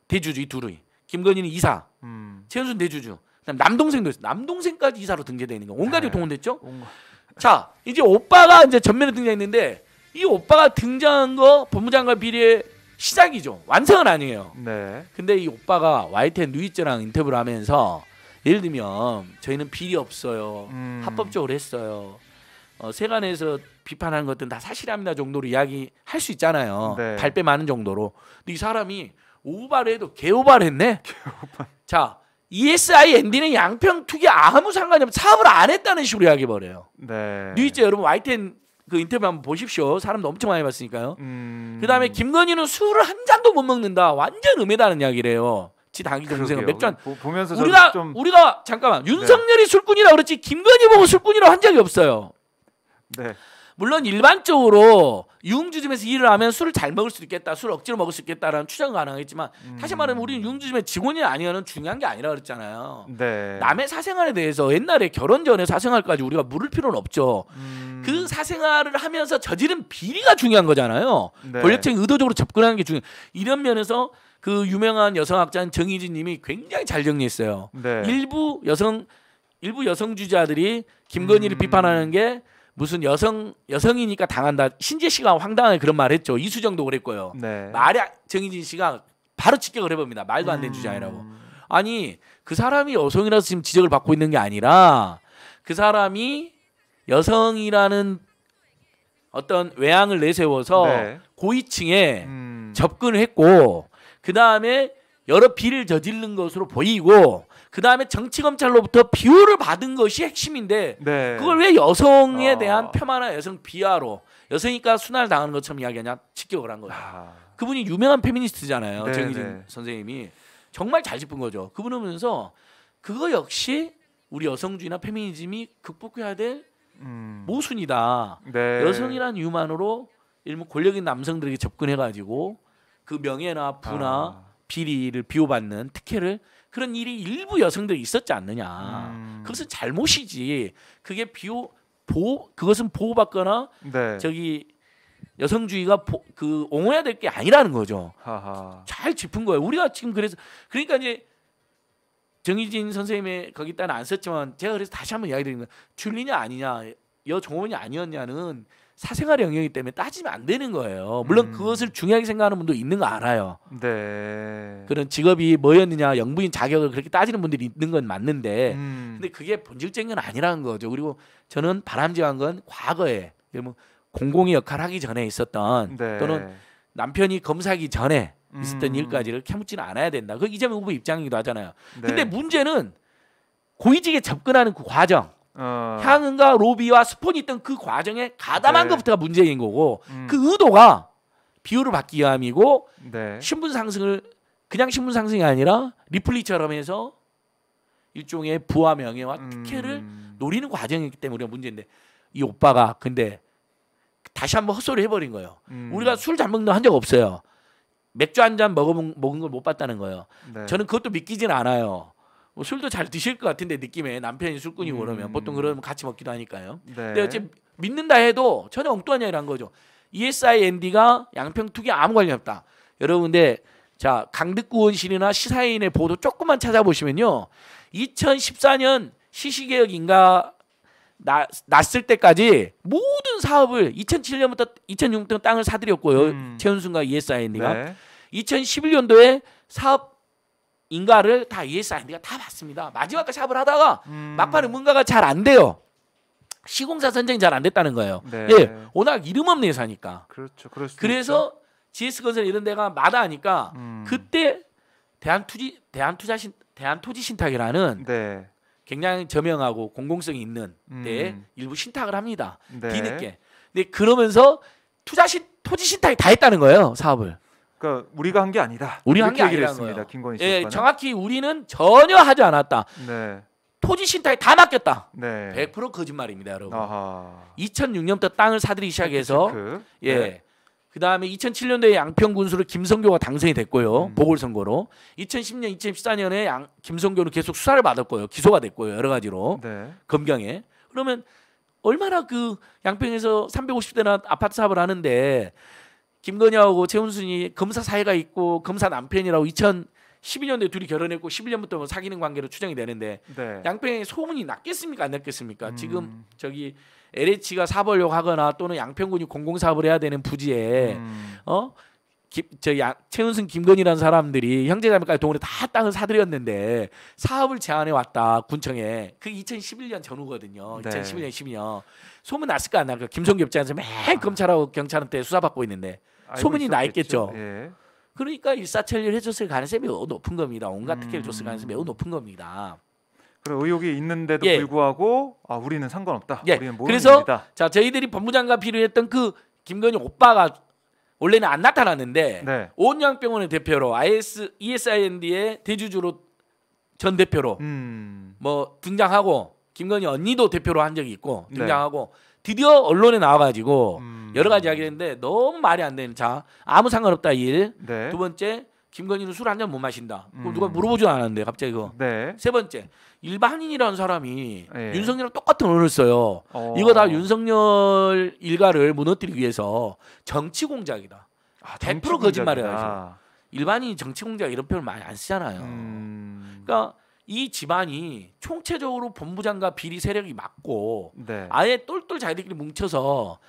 대주주 이 둘이. 김건희는 이사, 최은순 대주주. 그다음 남동생도 있어요. 남동생까지 이사로 등재되어 있는 거. 온 가족이 동원됐죠. 자 이제 오빠가 이제 전면에 등장했는데 이 오빠가 등장한 거 법무장관 비리의 시작이죠. 완성은 아니에요. 근데 이 오빠가 YTN 누이제랑 인터뷰를 하면서 예를 들면 저희는 비리 없어요. 합법적으로 했어요. 세간에서 비판하는 것들은 다 사실합니다 정도로 이야기할 수 있잖아요. 발뺌 많은 정도로. 근데 이 사람이 오바를 개오바했네. 자 ESIND는 양평 투기 아무 상관이 없는 사업을 안 했다는 식으로 이야기해버려요. 누이제 여러분 YTN 그 인터뷰 한번 보십시오. 사람도 엄청 많이 봤으니까요. 그 다음에 김건희는 술을 한 잔도 못 먹는다. 완전 음해다는 이야기래요. 지 당기 동생은 맥주 한 보면서 우리가 잠깐만 윤석열이 술꾼이라 그렇지 김건희 보고 술꾼이라고 한 적이 없어요. 물론 일반적으로 유흥주점에서 일을 하면 술을 잘 먹을 수 있겠다, 술 억지로 먹을 수 있겠다라는 추정은 가능하겠지만 다시 말하면 우리는 유흥주점의 직원이 아니면 중요한 게 아니라 그랬잖아요. 남의 사생활에 대해서 옛날에 결혼 전에 사생활까지 우리가 물을 필요는 없죠. 그 사생활을 하면서 저지른 비리가 중요한 거잖아요. 권력층이 의도적으로 접근하는 게 중요해요. 이런 면에서 그 유명한 여성학자인 정희진님이 굉장히 잘 정리했어요. 네. 일부 여성주의자들이 김건희를 비판하는 게 무슨 여성이니까 당한다. 신재 씨가 황당하게 그런 말을 했죠. 이수정도 그랬고요. 네. 정희진 씨가 바로 직격을 해봅니다. 말도 안 되는 주장이라고. 아니 그 사람이 여성이라서 지금 지적을 받고 있는 게 아니라 그 사람이 여성이라는 어떤 외양을 내세워서 네. 고위층에 접근을 했고 그 다음에 여러 비리를 저지른 것으로 보이고 그 다음에 정치검찰로부터 비호를 받은 것이 핵심인데 네. 그걸 왜 여성에 대한 폄하나 여성 비하로 여성이니까 순환을 당하는 것처럼 이야기하냐 직격을 한 거예요. 그분이 유명한 페미니스트잖아요. 네, 정희진 네. 선생님이 정말 잘 짚은 거죠. 그분은 보면서 그거 역시 우리 여성주의나 페미니즘이 극복해야 될 모순이다. 네. 여성이라는 이유만으로 일부 권력 있는 남성들에게 접근해가지고 그 명예나 부나 비리를 비호받는 특혜를 그런 일이 일부 여성들이 있었지 않느냐. 그것은 잘못이지. 그게 그것은 보호받거나 네. 저기 여성주의가 옹호해야 될 게 아니라는 거죠. 하하. 잘 짚은 거예요. 우리가 지금 그러니까 이제 정희진 선생님의 거기다는 안 썼지만 제가 그래서 다시 한번 이야기 드립니다. 줄리냐 아니냐 여종원이 아니었냐는 사생활의 영역이기 때문에 따지면 안 되는 거예요. 물론 그것을 중요하게 생각하는 분도 있는 거 알아요. 네. 그런 직업이 뭐였느냐 영부인 자격을 그렇게 따지는 분들이 있는 건 맞는데 근데 그게 본질적인 건 아니라는 거죠. 그리고 저는 바람직한 건 과거에 뭐 공공의 역할을 하기 전에 있었던 네. 또는 남편이 검사하기 전에 있었던 일까지를 캐묻지는 않아야 된다. 그 이재명 후보 입장이기도 하잖아요. 네. 근데 문제는 고위직에 접근하는 그 과정 향응과 로비와 스폰이 있던 그 과정에 가담한 네. 것부터가 문제인 거고 그 의도가 비호를 받기 위함이고 네. 신분 상승을 그냥 신분 상승이 아니라 리플리처럼 해서 일종의 부와 명예와 특혜를 노리는 과정이기 때문에 문제인데 이 오빠가 근데 다시 한번 헛소리 해버린 거예요. 우리가 술 잘 먹는 한 적 없어요. 맥주 한 잔 먹은 걸 못 봤다는 거예요. 네. 저는 그것도 믿기진 않아요. 뭐 술도 잘 드실 것 같은데 느낌에 남편이 술꾼이고 그러면 보통 그러면 같이 먹기도 하니까요. 네. 근데 어째 믿는다 해도 전혀 엉뚱한 이야기를 한 거죠. ESIND가 양평 투기 아무 관련 없다. 여러분 근데 자 강득구원실이나 시사인의 보도 조금만 찾아보시면요. 2014년 시시개혁인가 났을 때까지 모든 사업을 2007년부터 2006년 땅을 사들였고요. 최은순과 ESIND가 네. 2011년도에 사업 인가를 다 ESIND가 다 받습니다. 마지막까지 사업을 하다가 막판에 뭔가가 잘 안 돼요. 시공사 선정이 잘 안 됐다는 거예요. 네. 예, 워낙 이름 없는 회사니까. 그렇죠. 그럴 수도 그래서 GS건설 이런 데가 마다하니까 그때 대한토지신탁이라는 네. 굉장히 저명하고 공공성이 있는 데에 일부 신탁을 합니다. 네. 뒤늦게. 근데 그러면서 토지신탁이 다 했다는 거예요. 사업을. 그러니까 우리가 한 게 아니다. 우리가 한 게 이렇게 얘기를 아니라는 했습니다. 거예요. 김건희 씨. 예, 오빠는. 정확히 우리는 전혀 하지 않았다. 네. 토지신탁에 다 맡겼다. 네. 100% 거짓말입니다, 여러분. 아하. 2006년부터 땅을 사들이기 시작해서 체크. 예. 네. 그다음에 2007년도에 양평 군수로 김성교가 당선이 됐고요. 보궐선거로. 2010년, 2014년에 김성교는 계속 수사를 받았고요. 기소가 됐고요. 여러 가지로. 네. 검경에. 그러면 얼마나 그 양평에서 350대나 아파트 사업을 하는데 김건희하고 최은순이 검사 사이가 있고 검사 남편이라고 2012년도에 둘이 결혼했고 11년부터 뭐 사귀는 관계로 추정이 되는데 네. 양평에 소문이 났겠습니까? 안 났겠습니까? 지금 저기 LH가 사업하려고 하거나 또는 양평군이 공공사업을 해야 되는 부지에 최은순 김건희라는 사람들이 형제자매까지 동원해 다 땅을 사들였는데 사업을 제안해 왔다 군청에. 그 2011년 전후거든요. 네. 2011년 12년 소문 났을까 안 날까? 김성교 입장에서 맨 검찰하고 경찰한테 수사받고 있는데 알고 소문이 나 있었겠죠. 있겠죠. 예. 그러니까 일사천리를 해줬을 가능성이 매우 높은 겁니다. 온갖 특혜를 줬을 가능성이 매우 높은 겁니다. 그런 의혹이 있는데도 예. 불구하고 우리는 상관없다. 예. 우리는 모르는 그래서 일이다. 자 저희들이 법무장관 필요했던 그 김건희 오빠가 원래는 안 나타났는데 네. 온양병원의 대표로 ESIND의 대주주로 전 대표로 뭐 등장하고 김건희 언니도 대표로 한 적이 있고 등장하고 드디어 언론에 나와가지고 여러 가지 이야기했는데 너무 말이 안 되는 자 아무 상관없다 일. 네. 두 번째 김건희는 술 한 잔 못 마신다. 그럼 누가 물어보지도 않았는데 갑자기 그거. 네. 세 번째 일반인이라는 사람이 예. 윤석열이랑 똑같은 언어를 써요. 이거 다 윤석열 일가를 무너뜨리기 위해서 정치 공작이다. 100% 거짓말이에요. 일반인 정치공작 이런 표현 많이 안 쓰잖아요. 그러니까 이 집안이 총체적으로 본부장과 비리 세력이 맞고 네. 아예 똘똘 자기들끼리 뭉쳐서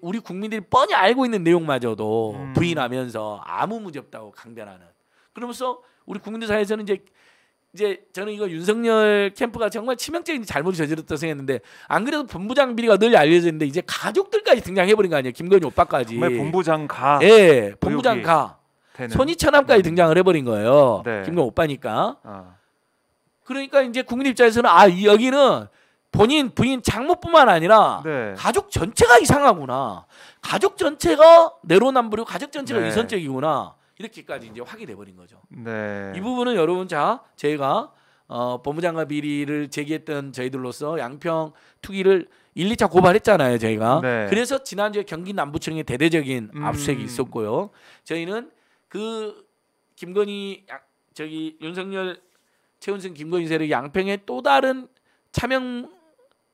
우리 국민들이 뻔히 알고 있는 내용마저도 부인하면서 아무 문제 없다고 강변하는. 그러면서 우리 국민들 사이에서는 이제 저는 이거 윤석열 캠프가 정말 치명적인 잘못을 저질렀다고 생각했는데 안 그래도 본부장 비리가 널리 알려져 있는데 이제 가족들까지 등장해버린 거 아니에요. 김건희 오빠까지. 정말 본부장 가. 예, 본부장 가. 손이천함까지 등장을 해버린 거예요. 네. 김건희 오빠니까. 그러니까 이제 국민 입장에서는 여기는 본인 부인 장모뿐만 아니라 네. 가족 전체가 이상하구나. 가족 전체가 내로남불이고 가족 전체가 네. 위선적이구나. 이렇게까지 이제 확인돼 버린 거죠. 네. 이 부분은 여러분 저희가 법무장관 비리를 제기했던 저희들로서 양평 투기를 1, 2차 고발했잖아요, 저희가. 네. 그래서 지난주에 경기 남부청에 대대적인 압수수색이 있었고요. 저희는 그 김건희 윤석열 최은순 김건희 세력이 양평에 또 다른 차명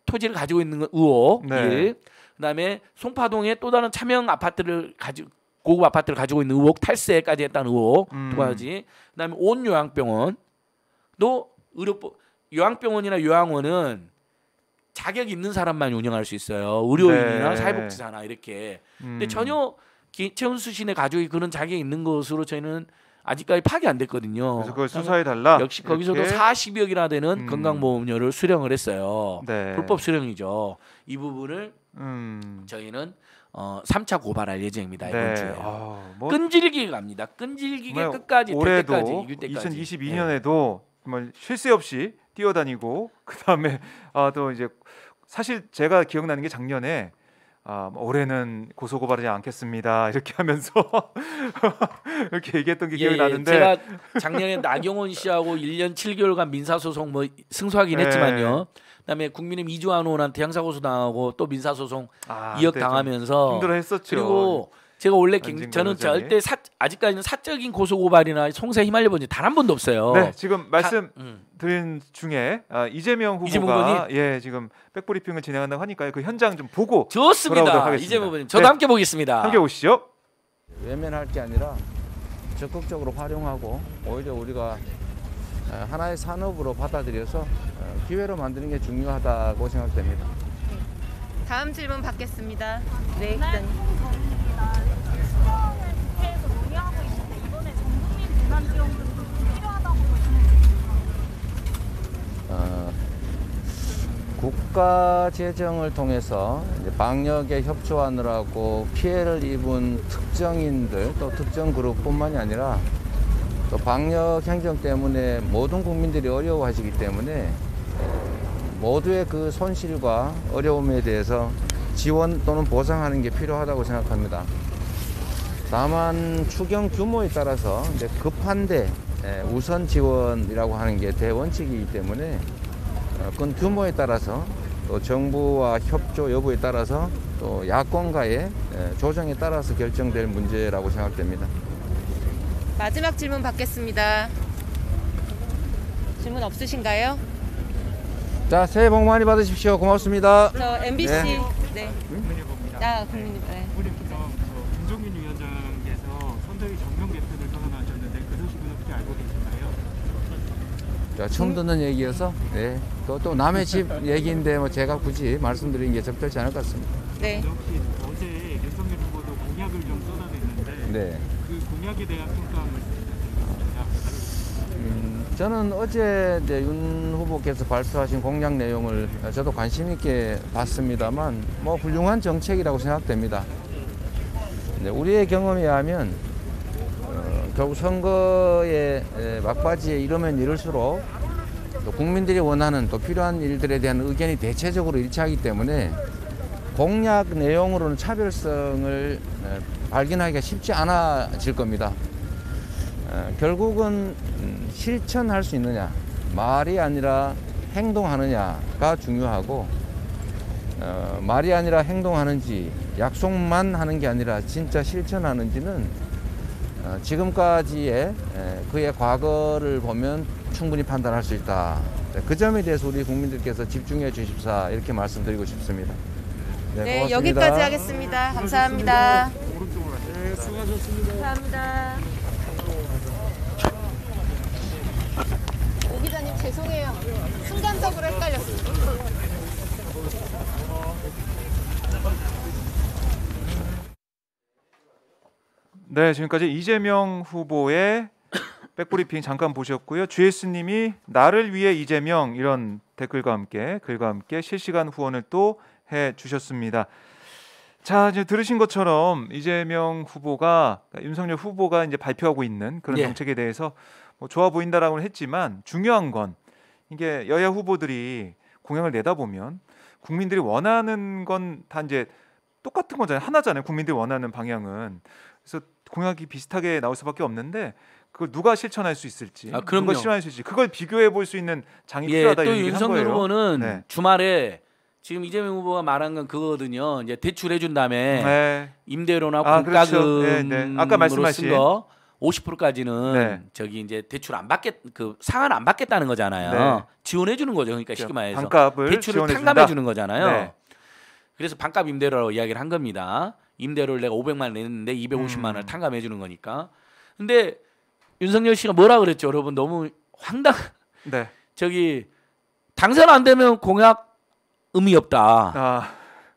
토지를 가지고 있는 의혹, 네. 그다음에 송파동에 또 다른 차명 아파트를 고급 아파트를 가지고 있는 의혹, 탈세까지 했다는 의혹 두 가지. 그다음에 온 요양병원도 요양병원이나 요양원은 자격 있는 사람만 운영할 수 있어요. 의료인이나 네. 사회복지사나 이렇게. 근데 전혀 최은수 씨네 가족이 그런 자격이 있는 것으로 저희는 아직까지 파악이 안 됐거든요. 그래서 그걸 수사해 달라. 역시 거기서도 40억이나 되는 건강보험료를 수령을 했어요. 네. 불법 수령이죠. 이 부분을 저희는 3차 고발할 예정입니다. 이번 네. 주에. 뭐 끈질기게 갑니다. 끈질기게 끝까지 될 때까지 이길 때까지. 2022년에도 정말 쉴 새 없이 뛰어다니고 그다음에 또 이제 사실 제가 기억나는 게 작년에 올해는 고소고발하지 않겠습니다 이렇게 하면서 이렇게 얘기했던 게 기억이 나는데 제가 작년에 나경원 씨하고 1년 7개월간 민사소송 승소하긴 했지만요. 그다음에 국민의힘 이주환 의원한테 형사고소 당하고 또 민사소송 2억 당하면서 힘들어했었죠. 그리고 제가 원래 저는 절대 아직까지는 사적인 고소고발이나 송사에 휘말려 본 적 단 한 번도 없어요. 네, 지금 말씀드린 중에 이재명 후보가 지금 백브리핑을 진행한다고 하니까요. 그 현장 좀 보고 좋습니다. 이재명 후보님, 저도 함께 보겠습니다. 함께 오시죠. 외면할 게 아니라 적극적으로 활용하고 오히려 우리가 하나의 산업으로 받아들여서 기회로 만드는 게 중요하다고 생각됩니다. 다음 질문 받겠습니다. 네, 국회에서 논의하고 있는데 이번에 전국민 재난 지원금도 필요하다고 보시는 국가 재정을 통해서 이제 방역에 협조하느라고 피해를 입은 특정인들 또 특정 그룹뿐만이 아니라 또 방역 행정 때문에 모든 국민들이 어려워하시기 때문에 모두의 그 손실과 어려움에 대해서 지원 또는 보상하는 게 필요하다고 생각합니다. 다만 추경 규모에 따라서 이제 급한데 우선 지원이라고 하는 게 대원칙이기 때문에 그건 규모에 따라서 또 정부와 협조 여부에 따라서 또 야권과의 조정에 따라서 결정될 문제라고 생각됩니다. 마지막 질문 받겠습니다. 질문 없으신가요? 자, 새해 복 많이 받으십시오. 고맙습니다. 저 MBC 네. 국민님. 네. 김종민 위원장께서 선대위 정명 개편을 선언하셨는데 그 소식은 어떻게 알고 계시나요? 자, 처음 듣는 얘기여서 또 남의 집 얘기인데 뭐 제가 굳이 말씀드리는 게 적절치 않을 것 같습니다. 네. 혹시 어제 윤석열 후보도 공약을 좀 쏟아냈는데 그 공약에 대한 평가를 저는 어제 이제 윤 후보께서 발표하신 공약 내용을 저도 관심 있게 봤습니다만 뭐 훌륭한 정책이라고 생각됩니다. 우리의 경험에 의하면 결국 선거의 막바지에 이르면 이를수록 또 국민들이 원하는 또 필요한 일들에 대한 의견이 대체적으로 일치하기 때문에 공약 내용으로는 차별성을 발견하기가 쉽지 않아질 겁니다. 결국은 실천할 수 있느냐, 말이 아니라 행동하느냐가 중요하고 말이 아니라 행동하는지 약속만 하는 게 아니라 진짜 실천하는지는 지금까지의 그의 과거를 보면 충분히 판단할 수 있다. 그 점에 대해서 우리 국민들께서 집중해 주십사 이렇게 말씀드리고 싶습니다. 네, 고맙습니다. 여기까지 하겠습니다. 감사합니다. 오른쪽으로 하세요. 네, 수고하셨습니다. 감사합니다. 죄송해요. 순간적으로 헷갈렸어요. 네, 지금까지 이재명 후보의 백브리핑 잠깐 보셨고요. GS님이 나를 위해 이재명 이런 댓글과 함께 글과 함께 실시간 후원을 또 해주셨습니다. 자, 이제 들으신 것처럼 이재명 후보가 윤석열 후보가 이제 발표하고 있는 그런 예. 정책에 대해서 뭐 좋아 보인다라고는 했지만 중요한 건 이게 여야 후보들이 공약을 내다 보면 국민들이 원하는 건 다 이제 똑같은 거잖아요. 하나잖아요. 국민들이 원하는 방향은. 그래서 공약이 비슷하게 나올 수밖에 없는데 그걸 누가 실천할 수 있을지, 그럼요. 누가 실현할 수 있을지 그걸 비교해 볼 수 있는 장이 예, 필요하다 또 이런 얘기를 한 윤석열 거예요. 후보는 네. 주말에 지금 이재명 후보가 말한 건 그거거든요. 이제 대출해 준 다음에 네. 임대료나 그렇죠. 공과금으로 네, 네. 아까 말씀하신 쓴 거 50%까지는 네. 저기 이제 대출 안 받겠 그 상환 안 받겠다는 거잖아요. 네. 지원해 주는 거죠. 그러니까 쉽게 말해서 반값을 대출을 지원해 탕감해 준다. 주는 거잖아요. 네. 그래서 반값 임대료라고 이야기를 한 겁니다. 임대료를 내가 500만 원 냈는데 250만 원을 탕감해 주는 거니까. 근데 윤석열 씨가 뭐라 그랬죠? 여러분 너무 네. 저기 당선 안 되면 공약 의미 없다.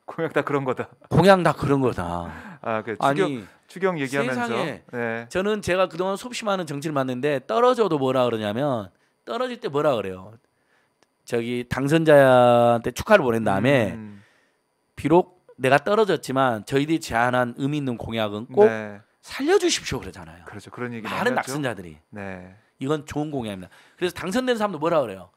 공약 다 그런 거다. 공약 다 그런 거다. 그 아니 추경 얘기하면서. 세상에 네. 저는 제가 그동안 수없이 많은 정치를 봤는데 떨어져도 뭐라 그러냐면 떨어질 때 뭐라 그래요. 저기 당선자한테 축하를 보낸 다음에 비록 내가 떨어졌지만 저희들이 제안한 의미 있는 공약은 꼭 네. 살려주십시오 그러잖아요. 그렇죠. 그런 얘기 많은 낙선자들이 네. 이건 좋은 공약입니다. 그래서 당선된 사람도 뭐라 그래요.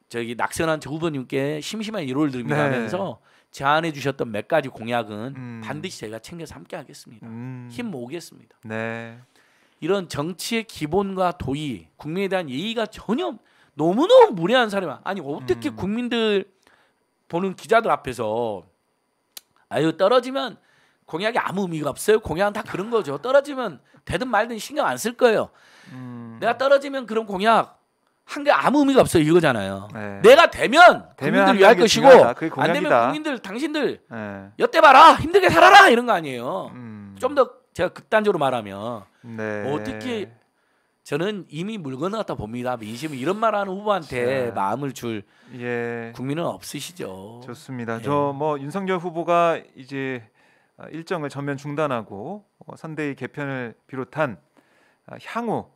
저기 낙선한 저 후보님께 심심한 위로를 드립니다 네. 하면서 제안해 주셨던 몇 가지 공약은 반드시 제가 챙겨서 함께 하겠습니다. 힘 모으겠습니다. 네. 이런 정치의 기본과 도의, 국민에 대한 예의가 전혀 너무너무 무례한 사람이 아니 어떻게 국민들 보는 기자들 앞에서 아유 떨어지면 공약이 아무 의미가 없어요. 공약은 다 그런 거죠. 떨어지면 되든 말든 신경 안 쓸 거예요. 내가 떨어지면 그런 공약 한 게 아무 의미가 없어요. 이거잖아요. 네. 내가 되면 국민들 위할 것이고 안 되면 국민들 당신들 여태 봐라 힘들게 살아라 이런 거 아니에요. 좀 더 제가 극단적으로 말하면 네. 어떻게 저는 이미 물 건너갔다 봅니다. 민심은 이런 말하는 후보한테 마음을 줄 국민은 없으시죠. 좋습니다. 예. 저 뭐 윤석열 후보가 이제 일정을 전면 중단하고 선대위 개편을 비롯한 향후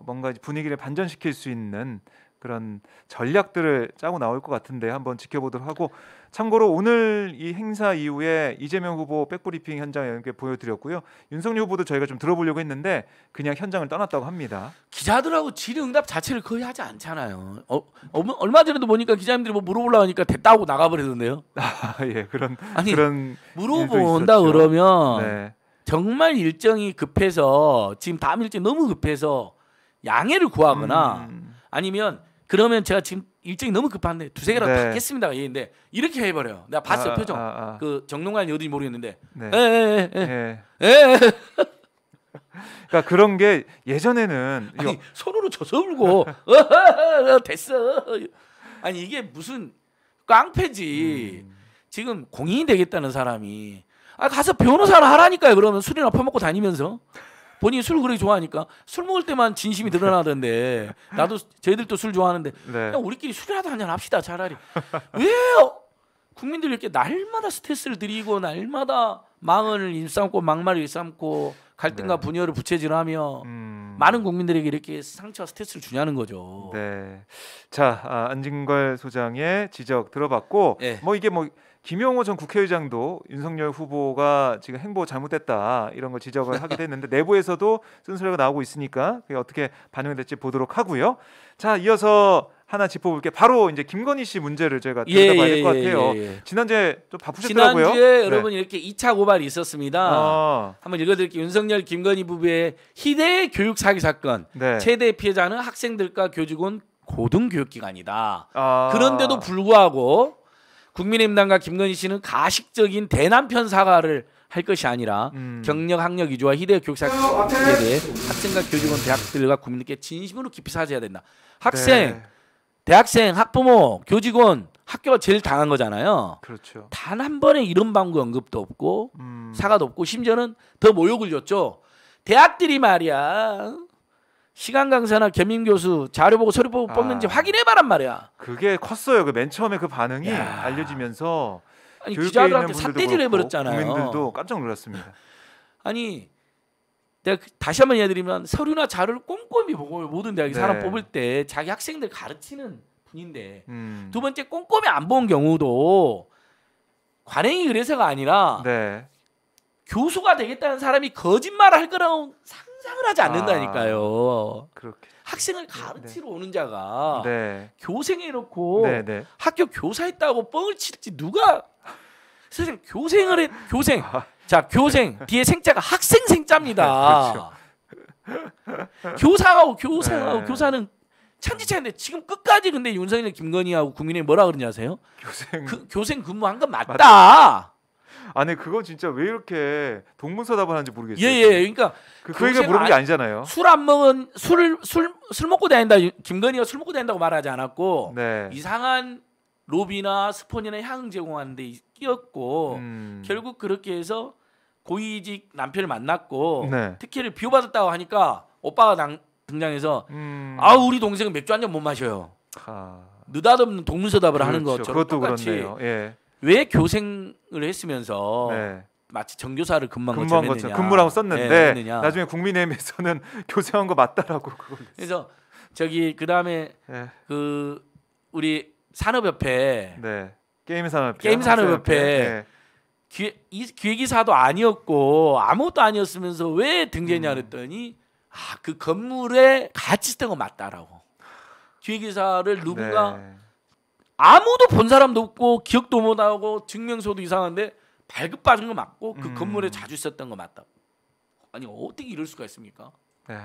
뭔가 분위기를 반전시킬 수 있는 그런 전략들을 짜고 나올 것 같은데 한번 지켜보도록 하고 참고로 오늘 이 행사 이후에 이재명 후보 백브리핑 현장에 이렇게 보여드렸고요. 윤석열 후보도 저희가 좀 들어보려고 했는데 그냥 현장을 떠났다고 합니다. 기자들하고 질의응답 자체를 거의 하지 않잖아요. 얼마 전에도 보니까 기자님들이 뭐 물어보려고 하니까 됐다고 나가버리던데요. 예, 그런 물어본다 그러면 네. 정말 일정이 급해서 지금 다음 일정이 너무 급해서 양해를 구하거나 아니면 그러면 제가 지금 일정이 너무 급한데 두세 개라도 네. 받겠습니다. 얘인데 이렇게 해버려요. 내가 봤어요 표정. 그 정론관이 어딘지 모르겠는데. 네. 그러니까 그런 게 예전에는 아니 손으로 져서 울고 됐어. 아니 이게 무슨 깡패지. 지금 공인이 되겠다는 사람이 가서 변호사를 하라니까요. 그러면 술이나 퍼먹고 다니면서. 본인이 술 그렇게 좋아하니까 술 먹을 때만 진심이 드러나던데 나도 저희들도 술 좋아하는데 그냥 우리끼리 술이라도 한잔 합시다 차라리. 왜요? 국민들 이렇게 날마다 스트레스를 드리고 날마다 망언을 일삼고 막말을 일삼고 갈등과 분열을 부채질하며 많은 국민들에게 이렇게 상처와 스트레스를 주냐는 거죠. 네. 자, 안진걸 소장의 지적 들어봤고 뭐 이게 뭐 김용호 전 국회의장도 윤석열 후보가 지금 행보 잘못됐다 이런 걸 지적을 하기도 했는데 내부에서도 쓴소리가 나오고 있으니까 그게 어떻게 반영이 될지 보도록 하고요. 자, 이어서 하나 짚어볼 게 바로 이제 김건희 씨 문제를 저희가 들어봐야 될 것 같아요. 지난주에 좀 바쁘셨더라고요. 지난주에 여러분 이렇게 2차 고발이 있었습니다. 한번 읽어드릴게요. 윤석열 김건희 부부의 희대 교육 사기 사건 최대 피해자는 학생들과 교직원 고등교육기관이다. 그런데도 불구하고 국민의힘당과 김건희 씨는 가식적인 대남편 사과를 할 것이 아니라 경력, 학력 위조와 희대 교육 사기에 대해 학생과 교직원, 대학들과 국민들께 진심으로 깊이 사죄해야 된다. 학생, 대학생, 학부모, 교직원, 학교가 제일 당한 거잖아요. 그렇죠. 단 한 번의 이런 방구 언급도 없고 사과도 없고 심지어는 더 모욕을 줬죠. 대학들이 말이야 시간 강사나 겸임 교수 자료 보고 서류 보고 뽑는지 확인해봐란 말이야. 그게 컸어요. 그 맨 처음에 그 반응이 야. 알려지면서 아니 교육계에 기자들한테 있는 분들도 삿대질 그렇고 해버렸잖아요. 국민들도 깜짝 놀랐습니다. 아니 내가 다시 한번 이야기드리면 서류나 자료를 꼼꼼히 보고 모든 대학이 네. 사람 뽑을 때 자기 학생들 가르치는 분인데 음. 두 번째 꼼꼼히 안 본 경우도 관행이 그래서가 아니라 네. 교수가 되겠다는 사람이 거짓말을 할 거라고 상상을 하지 않는다니까요. 그렇게. 학생을 가르치러 오는 자가 네. 교생해놓고 네, 네. 학교 교사했다고 뻥을 칠지 누가 선생님 교생을 해 교생 자 교생 뒤에 생자가 학생 생자입니다. 교사하고 교사하고 네. 교사는 천지차인데 지금 끝까지 근데 윤석열 김건희하고 국민이 뭐라 그러는지 아세요? 교생. 그 교생 근무한 건 맞다. 아니 그건 진짜 왜 이렇게 동문서답을 하는지 모르겠어요. 예예. 그러니까 그 얘기가 물어본 게 아니잖아요. 술 안 먹은 술 먹고 다닌다. 김건희가 술 먹고 다닌다고 말하지 않았고 네. 이상한 로비나 스폰이나 향 제공하는 데 끼었고 결국 그렇게 해서 고위직 남편을 만났고 네. 특혜를 비호받았다고 하니까 오빠가 등장해서 우리 동생은 맥주 한 잔 못 마셔요. 느닷없는 동문서답을 하는 그렇죠. 것처럼 그것도 똑같이 그렇네요. 예. 왜 교생을 했으면서 네. 마치 정교사를 근무한 근무한 것처럼 것처럼 했느냐. 근무라고 썼는데 네, 했느냐. 나중에 국민의힘에서는 교생한 거 맞다라고 그걸. 그래서 저기 그다음에 네. 그 우리 산업협회 네. 게임산업협회. 게임산업협회. 네. 기획이사도 아니었고 아무것도 아니었으면서 왜 등재냐 그랬더니 그 건물에 같이 쓰던 거 맞다라고. 기획이사를 누군가 네. 아무도 본 사람도 없고 기억도 못하고 증명서도 이상한데 발급 받은 거 맞고 그 건물에 자주 썼던 거 맞다. 아니 어떻게 이럴 수가 있습니까? 네.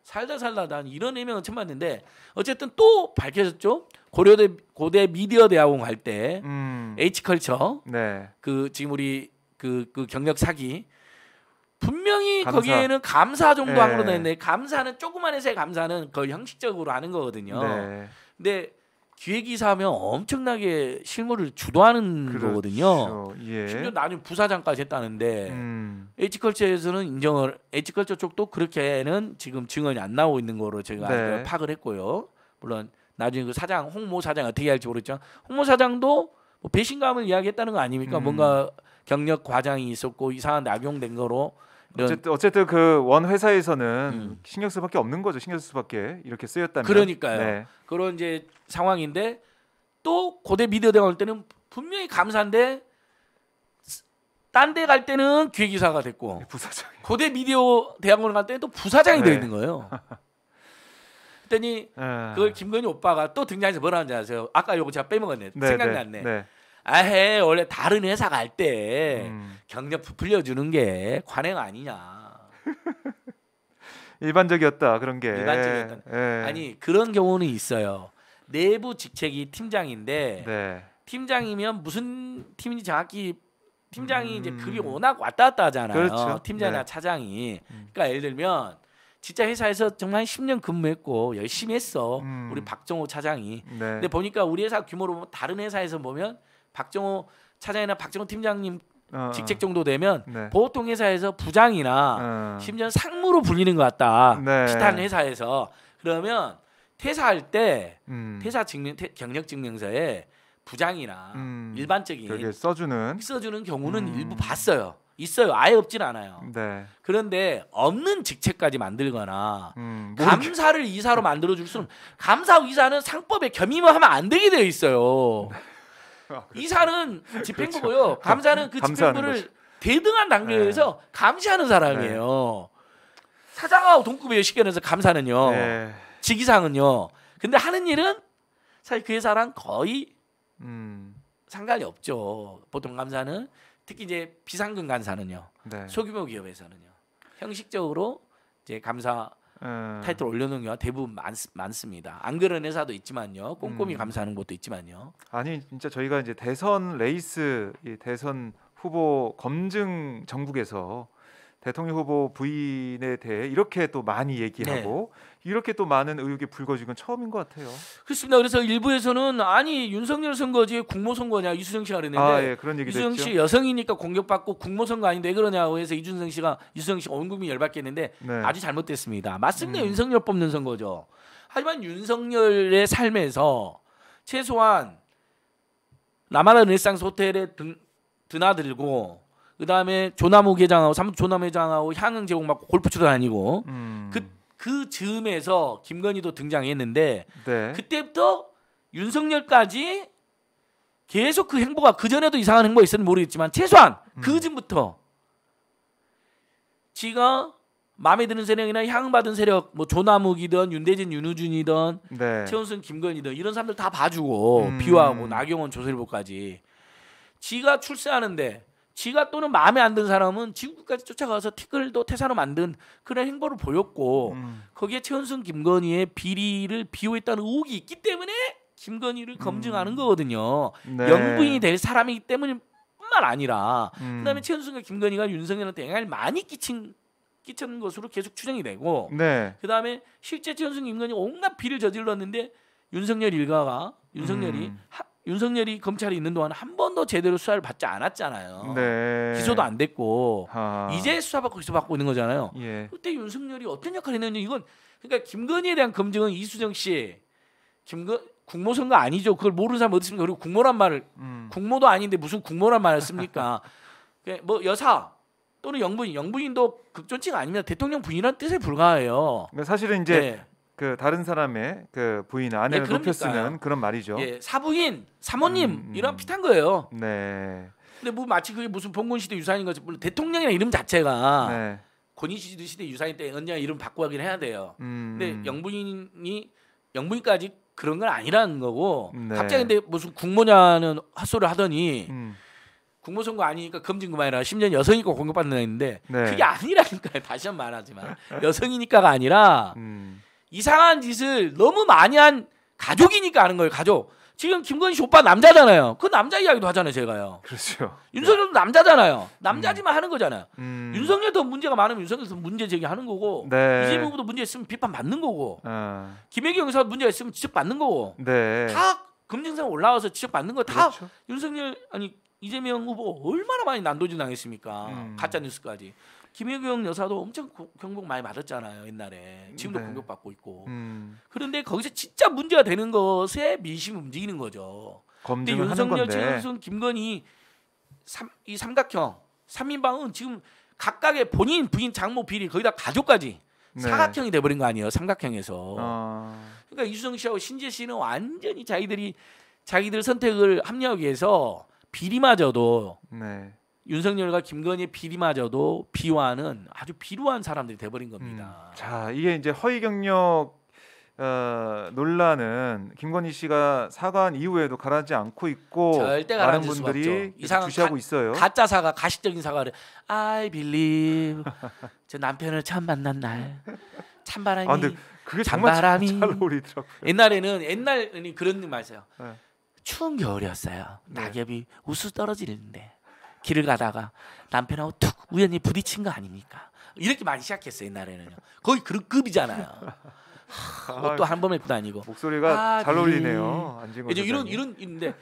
살다 난 이런 해명은 처음 봤는데 어쨌든 또 밝혀졌죠. 고대 미디어 대학원 갈 때 H컬처 네. 그 지금 우리 그 경력 사기 분명히 감사. 거기에는 감사 정도 네. 한 걸로 되는데 감사는 조그만 회사의 감사는 거의 형식적으로 하는 거거든요. 네. 근데 기획이사하면 엄청나게 실무를 주도하는 그렇죠. 거거든요. 예. 심지어 나중에 부사장까지 했다는데 H컬처에서는 인정을 H컬처 쪽도 그렇게는 지금 증언이 안 나오고 있는 거로 제가 네. 파악을 했고요. 물론 나중에 그 사장 홍모 사장 어떻게 할지 모르겠지만 홍모 사장도 뭐 배신감을 이야기했다는 거 아닙니까? 뭔가 경력 과장이 있었고 이상한 악용된 거로 어쨌든 그 원 회사에서는 신경 쓸 수밖에 없는 거죠. 신경 쓸 수밖에 이렇게 쓰였다면. 그러니까요. 네. 그런 이제 상황인데 또 고대 미디어 대학원 갈 때는 분명히 감사인데 딴 데 갈 때는 기획이사가 됐고 부사장. 고대 미디어 대학원 갈 때는 또 부사장이 네. 되어 있는 거예요. 그랬더니 네. 그걸 김건희 오빠가 또 등장해서 뭐라 하는지 아세요? 아까 요거 제가 빼먹었네. 네, 생각났네. 네. 아해 원래 다른 회사 갈 때 경력 부풀려 주는 게 관행 아니냐. 일반적이었다 그런 게. 일반적이었다. 예. 아니 그런 경우는 있어요. 내부 직책이 팀장인데 네. 팀장이면 무슨 팀인지 정확히 팀장이 이제 급이 워낙 왔다 갔다 하잖아요. 그렇죠. 팀장이나 네. 차장이. 그러니까 예를 들면 진짜 회사에서 정말 10년 근무했고 열심히 했어. 우리 박정호 차장이. 네. 근데 보니까 우리 회사 규모로 보면 다른 회사에서 보면 박정호 차장이나 박정호 팀장님 직책 정도 되면 네. 보통 회사에서 부장이나 심지어 상무로 불리는 것 같다. 네. 비슷한 회사에서. 그러면 퇴사할 때 퇴사 경력 증명서에 부장이나 일반적인 그렇게 써주는 경우는 일부 봤어요. 있어요. 아예 없진 않아요. 네. 그런데 없는 직책까지 만들거나 감사를 이사로 만들어줄 수는 감사하고 이사는 상법에 겸임을 하면 안 되게 되어 있어요. 이사는 집행부고요. 그렇죠. 감사는 그 집행부를 대등한 단계에서 감시하는 사람이에요. 사장하고 동급이에요. 시켜내서 감사는요. 네. 직위상은요. 근데 하는 일은 사실 그 회사랑 거의 상관이 없죠. 보통 감사는 특히 이제 비상금 감사는요. 네. 소규모 기업에서는요. 형식적으로 이제 감사 타이틀 올려놓은 경우가 대부분 많습니다. 안 그런 회사도 있지만요. 꼼꼼히 감사하는 곳도 있지만요. 아니 진짜 저희가 이제 대선 레이스, 이 대선 후보 검증 정국에서 대통령 후보 부인에 대해 이렇게 또 많이 얘기하고 이렇게 또 많은 의혹이 불거진 건 처음인 것 같아요. 그렇습니다. 그래서 일부에서는 아니 윤석열 선거지 국모 선거냐 이수정 씨가 그랬는데 그런 얘기도 이수정 했죠. 씨 여성이니까 공격받고 국모 선거 아닌데 왜 그러냐고 해서 이수정 씨가 온 국민이 열받게 했는데 아주 잘못됐습니다. 맞습니다. 윤석열 뽑는 선거죠. 하지만 윤석열의 삶에서 최소한 라마다 르네상스 호텔에 드나들고 그다음에 조남우 회장하고 사무처 조남우 회장하고 향응 제공받고 골프 치러 다니고 그 즈음에서 김건희도 등장했는데 그때부터 윤석열까지 계속 그 행보가 그 전에도 이상한 행보가 있었는지 모르겠지만 최소한 그 즈음부터 지가 마음에 드는 세력이나 향응받은 세력 뭐 조남욱이든 윤대진 윤우준이든 최은순 김건희든 이런 사람들 다 봐주고 비호하고 나경원 조선일보까지 지가 출세하는데 지가 또는 마음에 안 드는 사람은 지구까지 쫓아가서 티끌도 태산으로 만든 그런 행보를 보였고 거기에 최은순 김건희의 비리를 비호했다는 의혹이 있기 때문에 김건희를 검증하는 거거든요. 영부인이 될 사람이기 때문에 뿐만 아니라 그다음에 최은순과 김건희가 윤석열한테 영향을 많이 끼친 것으로 계속 추정이 되고 그다음에 실제 최은순 김건희 온갖 비리를 저질렀는데 윤석열 일가가 윤석열이 검찰에 있는 동안 한 번도 제대로 수사를 받지 않았잖아요. 기소도 안 됐고 이제 수사받고 기소받고 있는 거잖아요. 그때 윤석열이 어떤 역할을 했는지 이건 그러니까 김건희에 대한 검증은 이수정 씨 국모선거 아니죠. 그걸 모르는 사람 어디 있습니까? 그리고 국모란 말을 국모도 아닌데 무슨 국모란 말을 씁니까? 뭐 여사 또는 영부인도 극존칭 아닙니다. 대통령 부인이라는 뜻에 불과해요. 사실은 이제 그 다른 사람의 그 부인 아내를 높여 쓰는 그런 말이죠. 사부인, 사모님 이런 비슷한 거예요. 근데 뭐 마치 그게 무슨 봉건 시대 유산인 것처럼 물론 대통령이라는 이름 자체가 권위 시대 유산일 때 언제나 이름 바꾸긴 해야 돼요. 근데 영부인까지 그런 건 아니라는 거고 갑자기 근데 무슨 국모냐는 헛소리를 하더니 국모 선거 아니니까 검증 그만이라 심지어 여성이니까 공격받는다 했는데 그게 아니라니까요. 다시 한번 말하지만 여성이니까가 아니라 이상한 짓을 너무 많이 한 가족이니까 하는 거예요. 가족. 지금 김건희 씨 오빠 남자잖아요. 그 남자 이야기도 하잖아요. 제가요. 그렇죠. 윤석열도 남자잖아요. 남자지만 하는 거잖아요. 윤석열 더 문제가 많으면 윤석열 더 문제 제기하는 거고 이재명 후보도 문제 있으면 비판 받는 거고 김혜경 여사 문제가 있으면 지적 받는 거고 다 검증상 올라와서 지적 받는 거 다 윤석열 아니 이재명 후보 얼마나 많이 난도질 당했습니까? 가짜 뉴스까지. 김혜경 여사도 엄청 경복 많이 받았잖아요. 옛날에. 지금도 공격받고 있고. 그런데 거기서 진짜 문제가 되는 것에 민심이 움직이는 거죠. 근데 윤석열, 최은순, 김건희 이 삼각형 3인방은 지금 각각의 본인, 부인, 장모, 비리 거기다 가족까지 사각형이 돼버린 거 아니에요. 삼각형에서. 그러니까 이수정 씨하고 신재 씨는 완전히 자기들 선택을 합리화하기 위해서 비리마저도 윤석열과 김건희의 비리마저도 비호하는 아주 비루한 사람들이 돼버린 겁니다. 자, 이게 이제 허위 경력 논란은 김건희 씨가 사과한 이후에도 가라앉지 않고 있고 절대 많은 가라앉을 분들이 수가 없죠. 주시하고 있어요. 가짜 사과, 가식적인 사과를 I believe 제 남편을 처음 만난 날 찬바람이 근데 그게 정말 잘 어울리더라고요. 옛날에는 그런 말 있어요. 추운 겨울이었어요. 낙엽이 우수 떨어지는데 길을 가다가 남편하고 툭 우연히 부딪힌 거 아닙니까? 이렇게 많이 시작했어요. 옛날에는요. 거의 그런 급이잖아요. 옷도 한 번 입고 다니고 목소리가 잘 어울리네요. 이제 이런데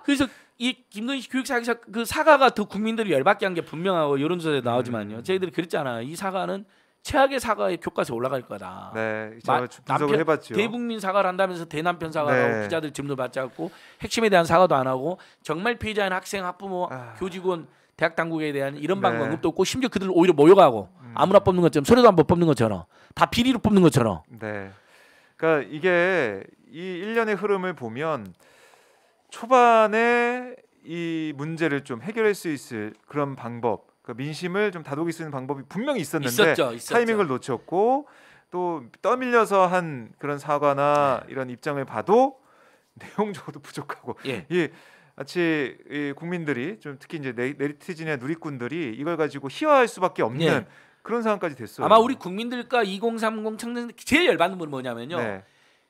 그래서 이 김건희 씨 교육 사기 그 사과가 더 국민들이 열받게 한 게 분명하고 여론조사에 나오지만요. 저희들이 그랬잖아요. 이 사과는 최악의 사과의 교과서에 올라갈 거다. 제가 분석을 해봤죠. 대국민 사과를 한다면서 대남편 사과라고 기자들 질문을 받지 않고 핵심에 대한 사과도 안 하고 정말 피해자인 학생, 학부모, 교직원, 대학 당국에 대한 이런 방법 언급도 없고 심지어 그들 오히려 모욕하고 아무나 뽑는 것처럼 소리도 안 뽑는 것처럼 다 비리로 뽑는 것처럼. 그러니까 이게 이 일련의 흐름을 보면 초반에 이 문제를 좀 해결할 수 있을 그런 방법. 그 민심을 좀 다독일 수 있는 방법이 분명히 있었는데 있었죠. 타이밍을 놓쳤고 또 떠밀려서 한 그런 사과나 이런 입장을 봐도 내용적으로 부족하고 마치 이 국민들이 좀 특히 이제 네티즌의 누리꾼들이 이걸 가지고 희화할 수밖에 없는 그런 상황까지 됐어요. 아마 우리 국민들과 2030 청년 제일 열받는 분 뭐냐면요.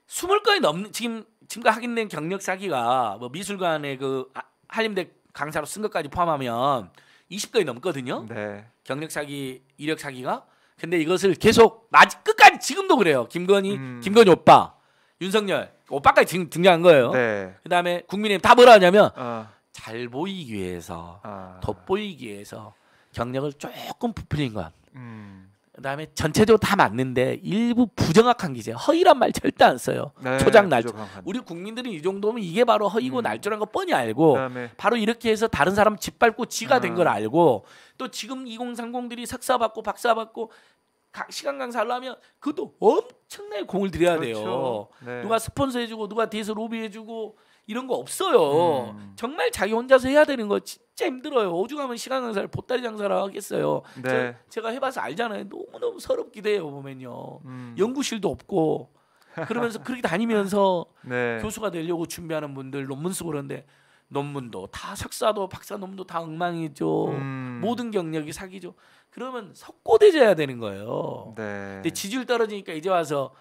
20건이 넘는 지금과 확인된 경력 사기가 뭐 미술관의 그 한림대 강사로 쓴 것까지 포함하면 20건이 넘거든요. 네. 경력 사기, 이력 사기가. 근데 이것을 계속 끝까지 지금도 그래요. 김건희 오빠, 윤석열 오빠까지 지금 등장한 거예요. 네. 그다음에 국민의힘 다 뭐라 하냐면 아, 잘 보이기 위해서, 아. 돋보이기 위해서 경력을 조금 부풀린 것. 음. 그다음에 전체적으로 다 맞는데 일부 부정확한 기재, 허위란 말 절대 안 써요. 네, 초장 날조. 부족한 우리 국민들이 이 정도면 이게 바로 허위고 날조란 거 뻔히 알고 그다음에 바로 이렇게 해서 다른 사람 짓밟고 지가 된 걸 알고 또 지금 2030들이 석사 받고 박사 받고 시간 강사를 하면 그것도 엄청나게 공을 들여야 돼요. 그렇죠. 네. 누가 스폰서 해주고 누가 뒤에서 로비해주고 이런 거 없어요. 정말 자기 혼자서 해야 되는 거 진짜 힘들어요. 오죽하면 시간 강사를 보따리 장사를 하겠어요. 네. 제가 해봐서 알잖아요. 너무너무 서럽기도 해요. 보면요. 연구실도 없고 그러면서 그렇게 다니면서 네. 교수가 되려고 준비하는 분들 논문 쓰고 그러는데 논문도 다 석사도 박사 논문도 다 엉망이죠. 모든 경력이 사기죠. 그러면 석고대져야 되는 거예요. 네. 근데 지지율 떨어지니까 이제 와서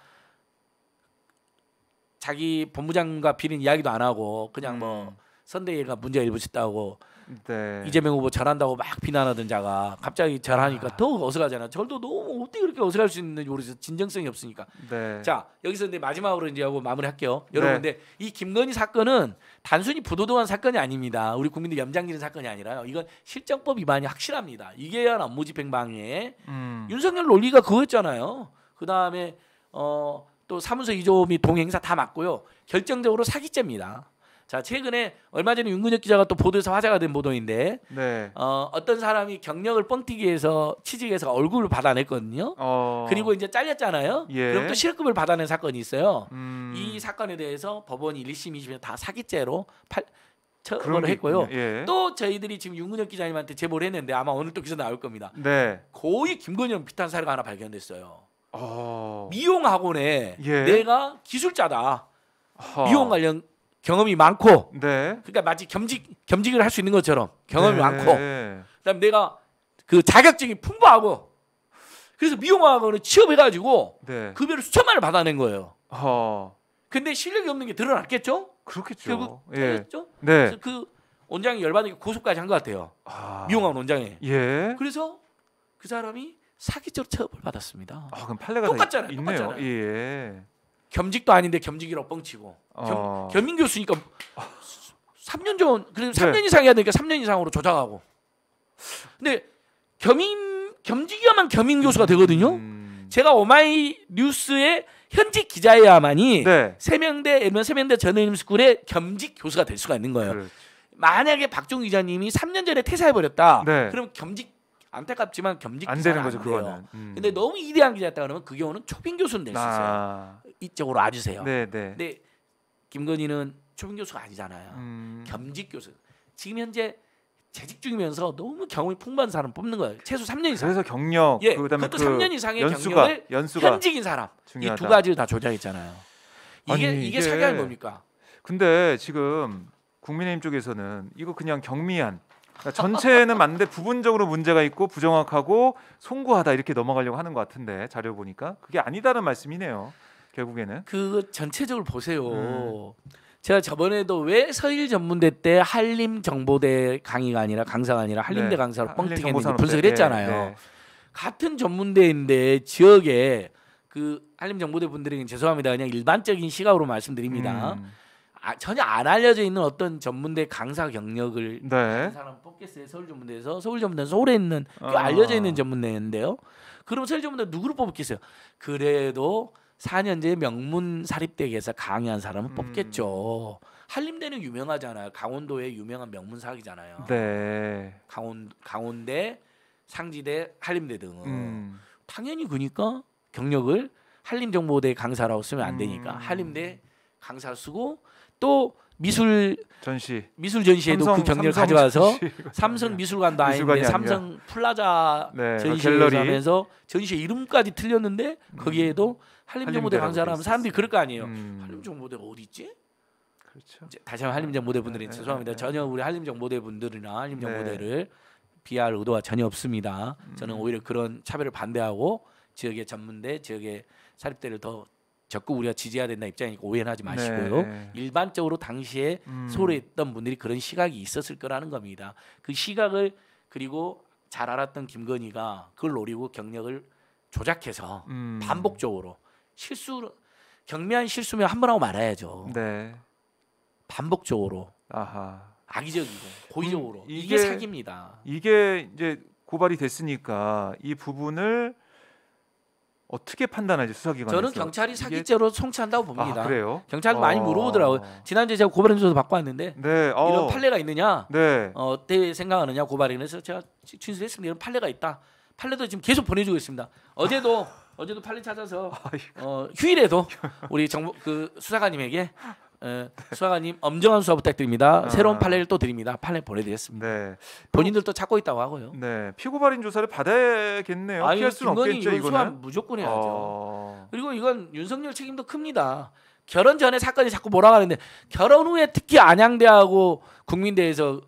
자기 본부장과 비린 이야기도 안 하고 그냥 뭐 선대위가 문제가 일부쳤다고 네. 이재명 후보 잘한다고 막 비난하던 자가 갑자기 잘하니까 더 어색하잖아. 저도 너무 어떻게 그렇게 어색할 수 있는지 모르겠어요. 진정성이 없으니까. 네. 자 여기서 근데 마지막으로 이제 하고 마무리할게요. 여러분 네. 근데 이 김건희 사건은 단순히 부도덕한 사건이 아닙니다. 우리 국민들 염장기는 사건이 아니라요. 이건 실정법 위반이 확실합니다. 이게야 업무집행 방해. 윤석열 논리가 그거였잖아요. 그 다음에 또 사무소 이조 및 동행사 다 맞고요. 결정적으로 사기죄입니다. 자 최근에 얼마 전에 윤근혁 기자가 또 보도에서 화제가 된 보도인데 네. 어떤 사람이 경력을 뻥튀기 해서 취직해서 얼굴을 받아냈거든요. 그리고 이제 잘렸잖아요. 예. 그럼 또 실업급을 받아낸 사건이 있어요. 이 사건에 대해서 법원이 1심, 2심에 다 사기죄로 처벌을 했고요. 예. 또 저희들이 지금 윤근혁 기자님한테 제보를 했는데 아마 오늘 또 기사 나올 겁니다. 네. 거의 김건희랑 비슷한 사례가 하나 발견됐어요. 미용 학원에 예. 내가 기술자다. 미용 관련 경험이 많고, 네. 그러니까 마치 겸직을 할 수 있는 것처럼 경험이 네. 많고, 그다음 내가 그 자격증이 풍부하고, 그래서 미용학원을 취업해가지고 네. 급여를 수천만을 받아낸 거예요. 근데 실력이 없는 게 드러났겠죠? 그렇겠죠. 결국 예. 잘렸죠? 네. 그래서 그 원장이 열받으니까 고소까지 한 것 같아요. 미용학원 원장이. 예. 그래서 그 사람이 사기죄로 처벌 받았습니다. 그럼 판례가 똑같잖아요. 다 있네요. 똑같잖아요. 예. 겸직도 아닌데 겸직이라고 뻥치고 겸임 교수니까 3년 전 그래도 3년 이상 해야 되니까 3년 이상으로 조작하고. 근데 겸직이야만 겸임 교수가 되거든요. 제가 오마이뉴스의 현직 기자여야만이 네. 세명대 전해림스쿨의 겸직 교수가 될 수가 있는 거예요. 그렇지. 만약에 박종 기자님이 3년 전에 퇴사해 버렸다. 네. 그럼 겸직 안타깝지만 겸직 안 기사는 되는 거죠, 안 돼요. 그거는. 근데 너무 위대한 기자였다 그러면 그 경우는 초빙 교수는 될 수 있어요. 이쪽으로 와주세요. 네, 네. 근데 김건희는 초빙 교수가 아니잖아요. 겸직 교수. 지금 현재 재직 중이면서 너무 경험이 풍부한 사람 뽑는 거예요. 최소 3년 이상. 그래서 경력, 예, 그다음에 그것도 3년 이상의 연수가 경력을 현직인 사람. 이 두 가지를 다 조작했잖아요. 이게 사기하는 겁니까? 근데 지금 국민의힘 쪽에서는 이거 그냥 경미한, 그러니까 전체는 맞는데 부분적으로 문제가 있고 부정확하고 송구하다 이렇게 넘어가려고 하는 것 같은데 자료 보니까 그게 아니다는 말씀이네요. 결국에는. 그 전체적으로 보세요. 제가 저번에도 왜 서일 전문대 때 한림정보대 강의가 아니라 강사가 아니라 한림대 네. 강사로 뻥튀기했는지 한림정보산업대. 분석을 했잖아요. 네, 네. 같은 전문대인데 지역에 그 한림정보대 분들에게는 죄송합니다. 그냥 일반적인 시각으로 말씀드립니다. 전혀 안 알려져 있는 어떤 전문대 강사 경력을 네. 다른 사람 뽑겠어요. 서울전문대에서. 서울전문대는 서울에 있는 알려져 있는 전문대인데요. 그럼 서울전문대 누구를 뽑겠어요? 그래도 4년제 명문 사립대에서 강의한 사람은 뽑겠죠. 한림대는 유명하잖아요. 강원도의 유명한 명문 사학이잖아요. 네. 강원대, 상지대, 한림대 등은 당연히 그러니까 경력을 한림정보대 강사라고 쓰면 안 되니까 한림대 강사 쓰고 또 미술 전시에도 그 경력을 가져와서 삼성 미술관도 아닌데 삼성 플라자 네, 전시회에서 하면서 전시회 이름까지 틀렸는데 거기에도 한림정보대 강사를 하면 사람들이 그럴 거 아니에요. 한림정보대가 어디 있지? 그렇죠. 다시 한번 한림정보대 분들이 죄송합니다. 전혀 우리 한림정보대 분들이나 한림정보대를 비할 의도가 전혀 없습니다. 저는 오히려 그런 차별을 반대하고 지역의 전문대, 지역의 사립대를 더 적극 우리가 지지해야 된다 입장이니까 오해는 하지 마시고요. 네. 일반적으로 당시에 서울에 있던 분들이 그런 시각이 있었을 거라는 겁니다. 그 시각을 그리고 잘 알았던 김건희가 그걸 노리고 경력을 조작해서 반복적으로 경미한 실수면 한 번 하고 말아야죠. 네. 반복적으로 아하. 악의적이고 고의적으로 이게- 이게 사기입니다. 이게 이제 고발이 됐으니까 이 부분을 어떻게 판단하지 수사기관에서? 저는 경찰이 이게- 사기죄로 송치한다고 봅니다. 아, 그래요? 경찰도 많이 물어보더라고요. 지난주에 제가 고발 인조도 받고 왔는데 네. 이런 판례가 있느냐? 네. 어떻게 생각하느냐 고발이. 그래서 제가 진술했습니다. 이런 판례가 있다. 판례도 지금 계속 보내주고 있습니다. 어제도 판례 찾아서 휴일에도 우리 그 수사관님에게 수사관님 엄정한 수사 부탁드립니다. 새로운 판례를 또 드립니다. 판례 보내드렸습니다. 네. 본인들도 찾고 있다고 하고요. 네. 피고발인 조사를 받아야겠네요. 아유, 피할 수는 김건희 없겠죠, 이건 수사 이거는. 무조건 해야죠. 그리고 이건 윤석열 책임도 큽니다. 결혼 전에 사건이 자꾸 몰아가는데 결혼 후에 특히 안양대하고 국민대에서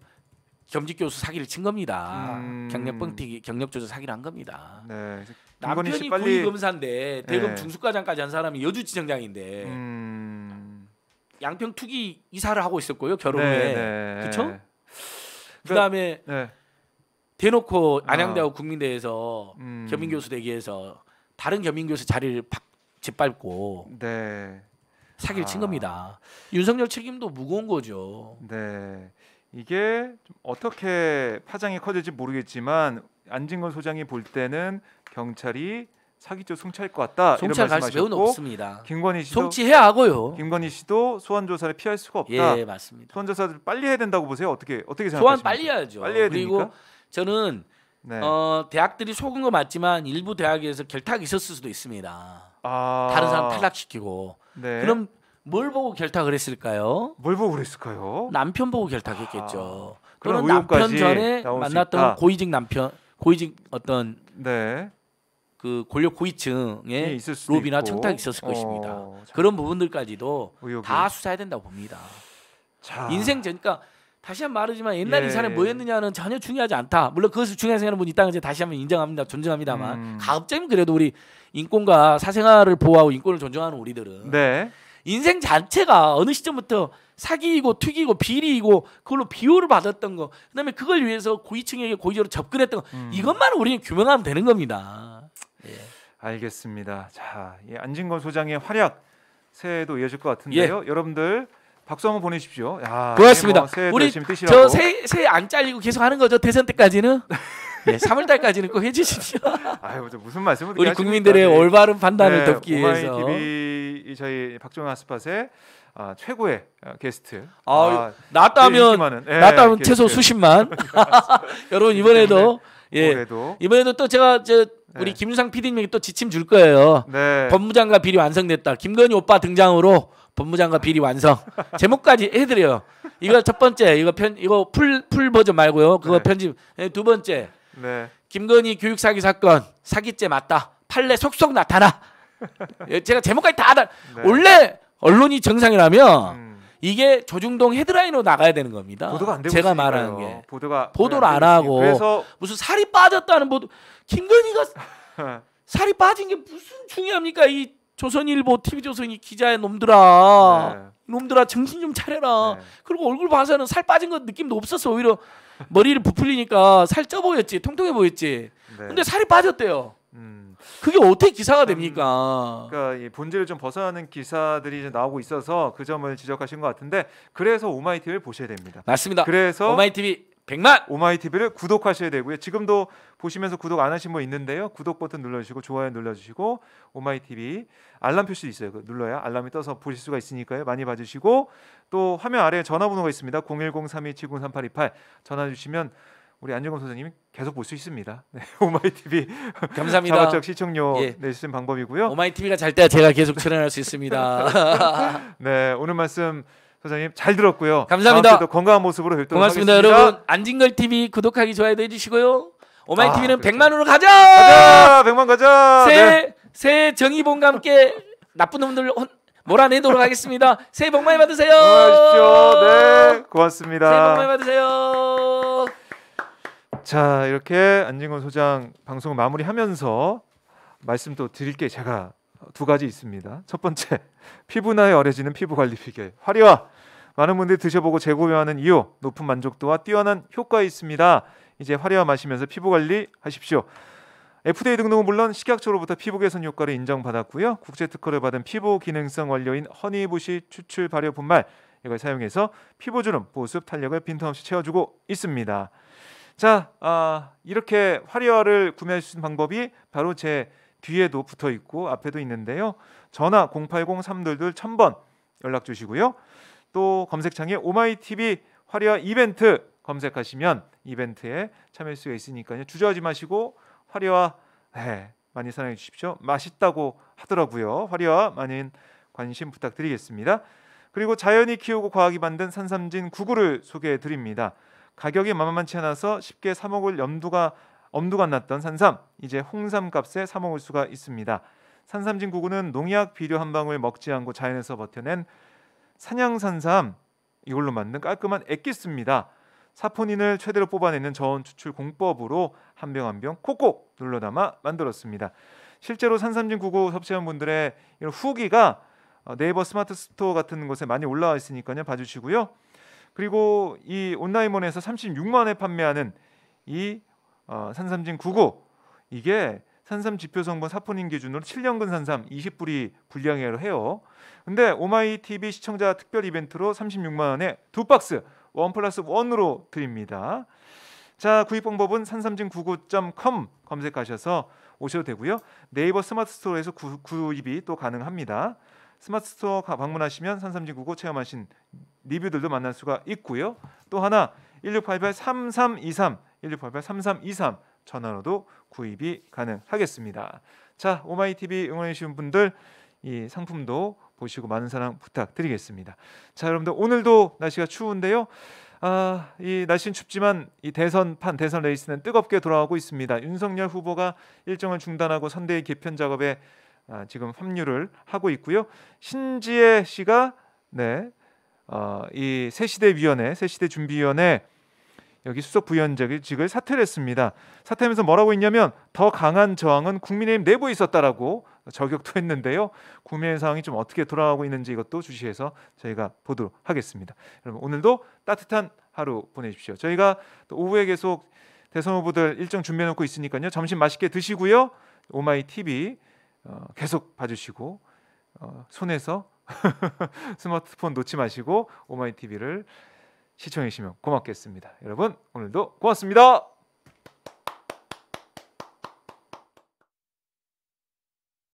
겸직 교수 사기를 친 겁니다. 경력 뻥튀기, 경력 조작 사기를 한 겁니다. 네. 남편이 고위 검사인데 대검 중수과장까지 한 사람이 여주지청장인데 양평 투기 이사를 하고 있었고요. 결혼 후에. 그렇죠? 그다음에 네. 대놓고 안양대하고 국민대에서 겸임교수 대기에서 다른 겸임교수 자리를 짓밟고 네. 사기를 친 겁니다. 윤석열 책임도 무거운 거죠. 네. 이게 좀 어떻게 파장이 커질지 모르겠지만 안진건 소장이 볼 때는 경찰이 사기죄 송치할 것 같다. 송치할 이런 가능성이 매우 말씀하셨고 높습니다. 김건희 씨도 송치해야 하고요. 김건희 씨도 소환 조사를 피할 수가 없다. 예, 맞습니다. 소환 조사를 빨리 해야 된다고 보세요. 어떻게 생각하십니까? 소환 빨리 해야죠. 빨리 해야 그리고 됩니까? 저는 네. 대학들이 속은 거 맞지만 일부 대학에서 결탁이 있었을 수도 있습니다. 다른 사람 탈락시키고. 네. 그럼 뭘 보고 결탁을 했을까요? 뭘 보고 그랬을까요? 남편 보고 결탁했겠죠. 그런 또는 남편 의혹까지 전에 나올 수 만났던 있다. 고위직 어떤 네. 그 권력 고위층의 있을 수도 로비나 있고. 청탁이 있었을 것입니다. 참 그런 부분들까지도 의혹이. 다 수사해야 된다고 봅니다. 자. 그러니까 다시 한번 말하지만 옛날 예. 인사는 뭐였느냐는 전혀 중요하지 않다. 물론 그것을 중요하게 생각하는 분이 있다는 걸 다시 한번 인정합니다. 존중합니다만 가급적이면 그래도 우리 인권과 사생활을 보호하고 인권을 존중하는 우리들은 네. 인생 자체가 어느 시점부터 사기이고 투기이고 비리이고 그걸로 비호를 받았던 거, 그다음에 그걸 위해서 고위층에게 고의적으로 접근했던 거, 이것만 우리는 규명하면 되는 겁니다. 예. 알겠습니다. 자, 이 안진건 소장의 활약 새해에도 이어질 것 같은데요. 여러분들 박수 한번 보내십시오. 야, 고맙습니다. 뭐 새해도 우리 열심히 뛰시라고. 저 새해 안 잘리고 계속 하는 거죠. 대선 때까지는. 예, 3월 달까지는 꼭 해주십시오. 아유, 저 무슨 말씀을 우리 하십니까? 국민들의 네. 올바른 판단을 네, 돕기 위해서. 오마이TV 저희 박종환 스팟의 최고의 게스트. 나왔다 하면 게스트. 최소 수십만. 여러분 이번에도 이번에도 또 제가 우리 김유상 PD님에게 또 지침 줄 거예요. 네. 법무장관 비리 완성됐다. 김건희 오빠 등장으로 법무장관 비리 완성. 제목까지 해드려요. 이거 첫 번째, 이거 풀 버전 말고요. 그거 네. 편집. 두 번째, 네. 김건희 교육 사기 사건 사기죄 맞다. 판례 속속 나타나. 제가 제목까지 다 네. 원래 언론이 정상이라면 이게 조중동 헤드라인으로 나가야 되는 겁니다. 보도가 안 되고 제가 있으니까요. 말하는 게 보도를 안 하고 그래서 무슨 살이 빠졌다는 보도. 김건희가 살이 빠진 게 무슨 중요합니까? 이 조선일보, TV조선이 기자의 놈들아. 네. 놈들아 정신 좀 차려라. 네. 그리고 얼굴 봐서는 살 빠진 것 느낌도 없었어. 오히려 머리를 부풀리니까 살 쪄 보였지. 통통해 보였지. 네. 근데 살이 빠졌대요. 그게 어떻게 기사가 됩니까? 그러니까 이 본질을 좀 벗어나는 기사들이 이제 나오고 있어서 그 점을 지적하신 것 같은데, 그래서 오마이TV를 보셔야 됩니다. 맞습니다. 그래서 오마이TV 100만 오마이TV를 구독하셔야 되고요. 지금도 보시면서 구독 안 하신 분 있는데요. 구독 버튼 눌러주시고 좋아요 눌러주시고 오마이TV 알람 표시 있어요. 그 눌러야 알람이 떠서 보실 수가 있으니까요. 많이 봐주시고, 또 화면 아래에 전화번호가 있습니다. 010-3279-3828 전화 주시면 우리 안진건 소장님이 계속 볼 수 있습니다. 네, 오마이TV 감사합니다. 자발적 시청료 예. 내시는 방법이고요. 오마이TV가 잘 때야 제가 계속 출연할 수 있습니다. 네, 오늘 말씀 소장님 잘 들었고요. 감사합니다. 다음 주에도 건강한 모습으로 뵙도록 고맙습니다. 하겠습니다. 여러분 안진걸 TV 구독하기 좋아요도 해주시고요. 오마이TV는 그렇죠. 100만으로 가자. 가자, 100만 가자. 네. 새해 정의봉과 함께 나쁜 놈들 몰아내도록 하겠습니다. 새해 복 많이 받으세요. 건강하십시오. 네, 고맙습니다. 새해 복 많이 받으세요. 자, 이렇게 안진건 소장 방송을 마무리하면서 말씀 또 드릴 게 제가 두 가지 있습니다. 첫 번째, 피부나에 어려지는 피부 관리 비결 화리와 많은 분들이 드셔보고 재구매하는 이유, 높은 만족도와 뛰어난 효과가 있습니다. 이제 화려와 마시면서 피부 관리 하십시오. FDA 등록은 물론 식약처로부터 피부 개선 효과를 인정받았고요. 국제 특허를 받은 피부 기능성 원료인 허니부시 추출 발효 분말 이걸 사용해서 피부 주름, 보습, 탄력을 빈틈없이 채워주고 있습니다. 자, 이렇게 화려를 구매할 수 있는 방법이 바로 제 뒤에도 붙어 있고 앞에도 있는데요. 전화 080-322-1000번 연락 주시고요. 또 검색창에 오마이TV 화려 이벤트 검색하시면 이벤트에 참여할 수가 있으니까요. 주저하지 마시고 화려와 많이 사랑해 주십시오. 맛있다고 하더라고요. 화려와 많은 관심 부탁드리겠습니다. 그리고 자연이 키우고 과학이 만든 산삼진 99를 소개해 드립니다. 가격이 만만치 않아서 쉽게 사 먹을 엄두가 안 났던 산삼, 이제 홍삼 값에 사 먹을 수가 있습니다. 산삼진 99는 농약 비료 한 방울 먹지 않고 자연에서 버텨낸 산양산삼 이걸로 만든 깔끔한 액기스입니다. 사포닌을 최대로 뽑아내는 저온 추출 공법으로 한 병 한 병 콕콕 눌러 담아 만들었습니다. 실제로 산삼진 99 섭취한 분들의 이런 후기가 네이버 스마트 스토어 같은 곳에 많이 올라와 있으니까요. 봐주시고요. 그리고 이 온라인몰에서 36만 원에 판매하는 이 산삼진 99 이게 산삼 지표 성분 사포닌 기준으로 7년근 산삼 20뿌리 분량이라고 해요. 근데 오마이TV 시청자 특별 이벤트로 36만 원에 2박스 1+1으로 드립니다. 자, 구입 방법은 산삼진99.com 검색하셔서 오셔도 되고요. 네이버 스마트 스토어에서 구입이 또 가능합니다. 스마트 스토어 방문하시면 산삼진99 체험하신 리뷰들도 만날 수가 있고요. 또 하나 1688-3323 1688-3323 전화로도 구입이 가능하겠습니다. 자, 오마이TV 응원해 주신 분들 이 상품도 보시고 많은 사랑 부탁드리겠습니다. 자, 여러분들 오늘도 날씨가 추운데요. 이 날씨는 춥지만 이 대선 레이스는 뜨겁게 돌아가고 있습니다. 윤석열 후보가 일정을 중단하고 선대위 개편 작업에 지금 합류를 하고 있고요. 신지혜 씨가 이 새시대 준비위원회 여기 수석 부위원장직을 사퇴를 했습니다. 사퇴하면서 뭐라고 했냐면 더 강한 저항은 국민의힘 내부에 있었다라고 저격도 했는데요. 국민의 상황이 좀 어떻게 돌아가고 있는지 이것도 주시해서 저희가 보도록 하겠습니다. 여러분 오늘도 따뜻한 하루 보내십시오. 저희가 또 오후에 계속 대선 후보들 일정 준비해놓고 있으니까요. 점심 맛있게 드시고요. 오마이TV 계속 봐주시고 손에서 스마트폰 놓지 마시고 오마이TV를 시청해 주시면 고맙겠습니다. 여러분 오늘도 고맙습니다.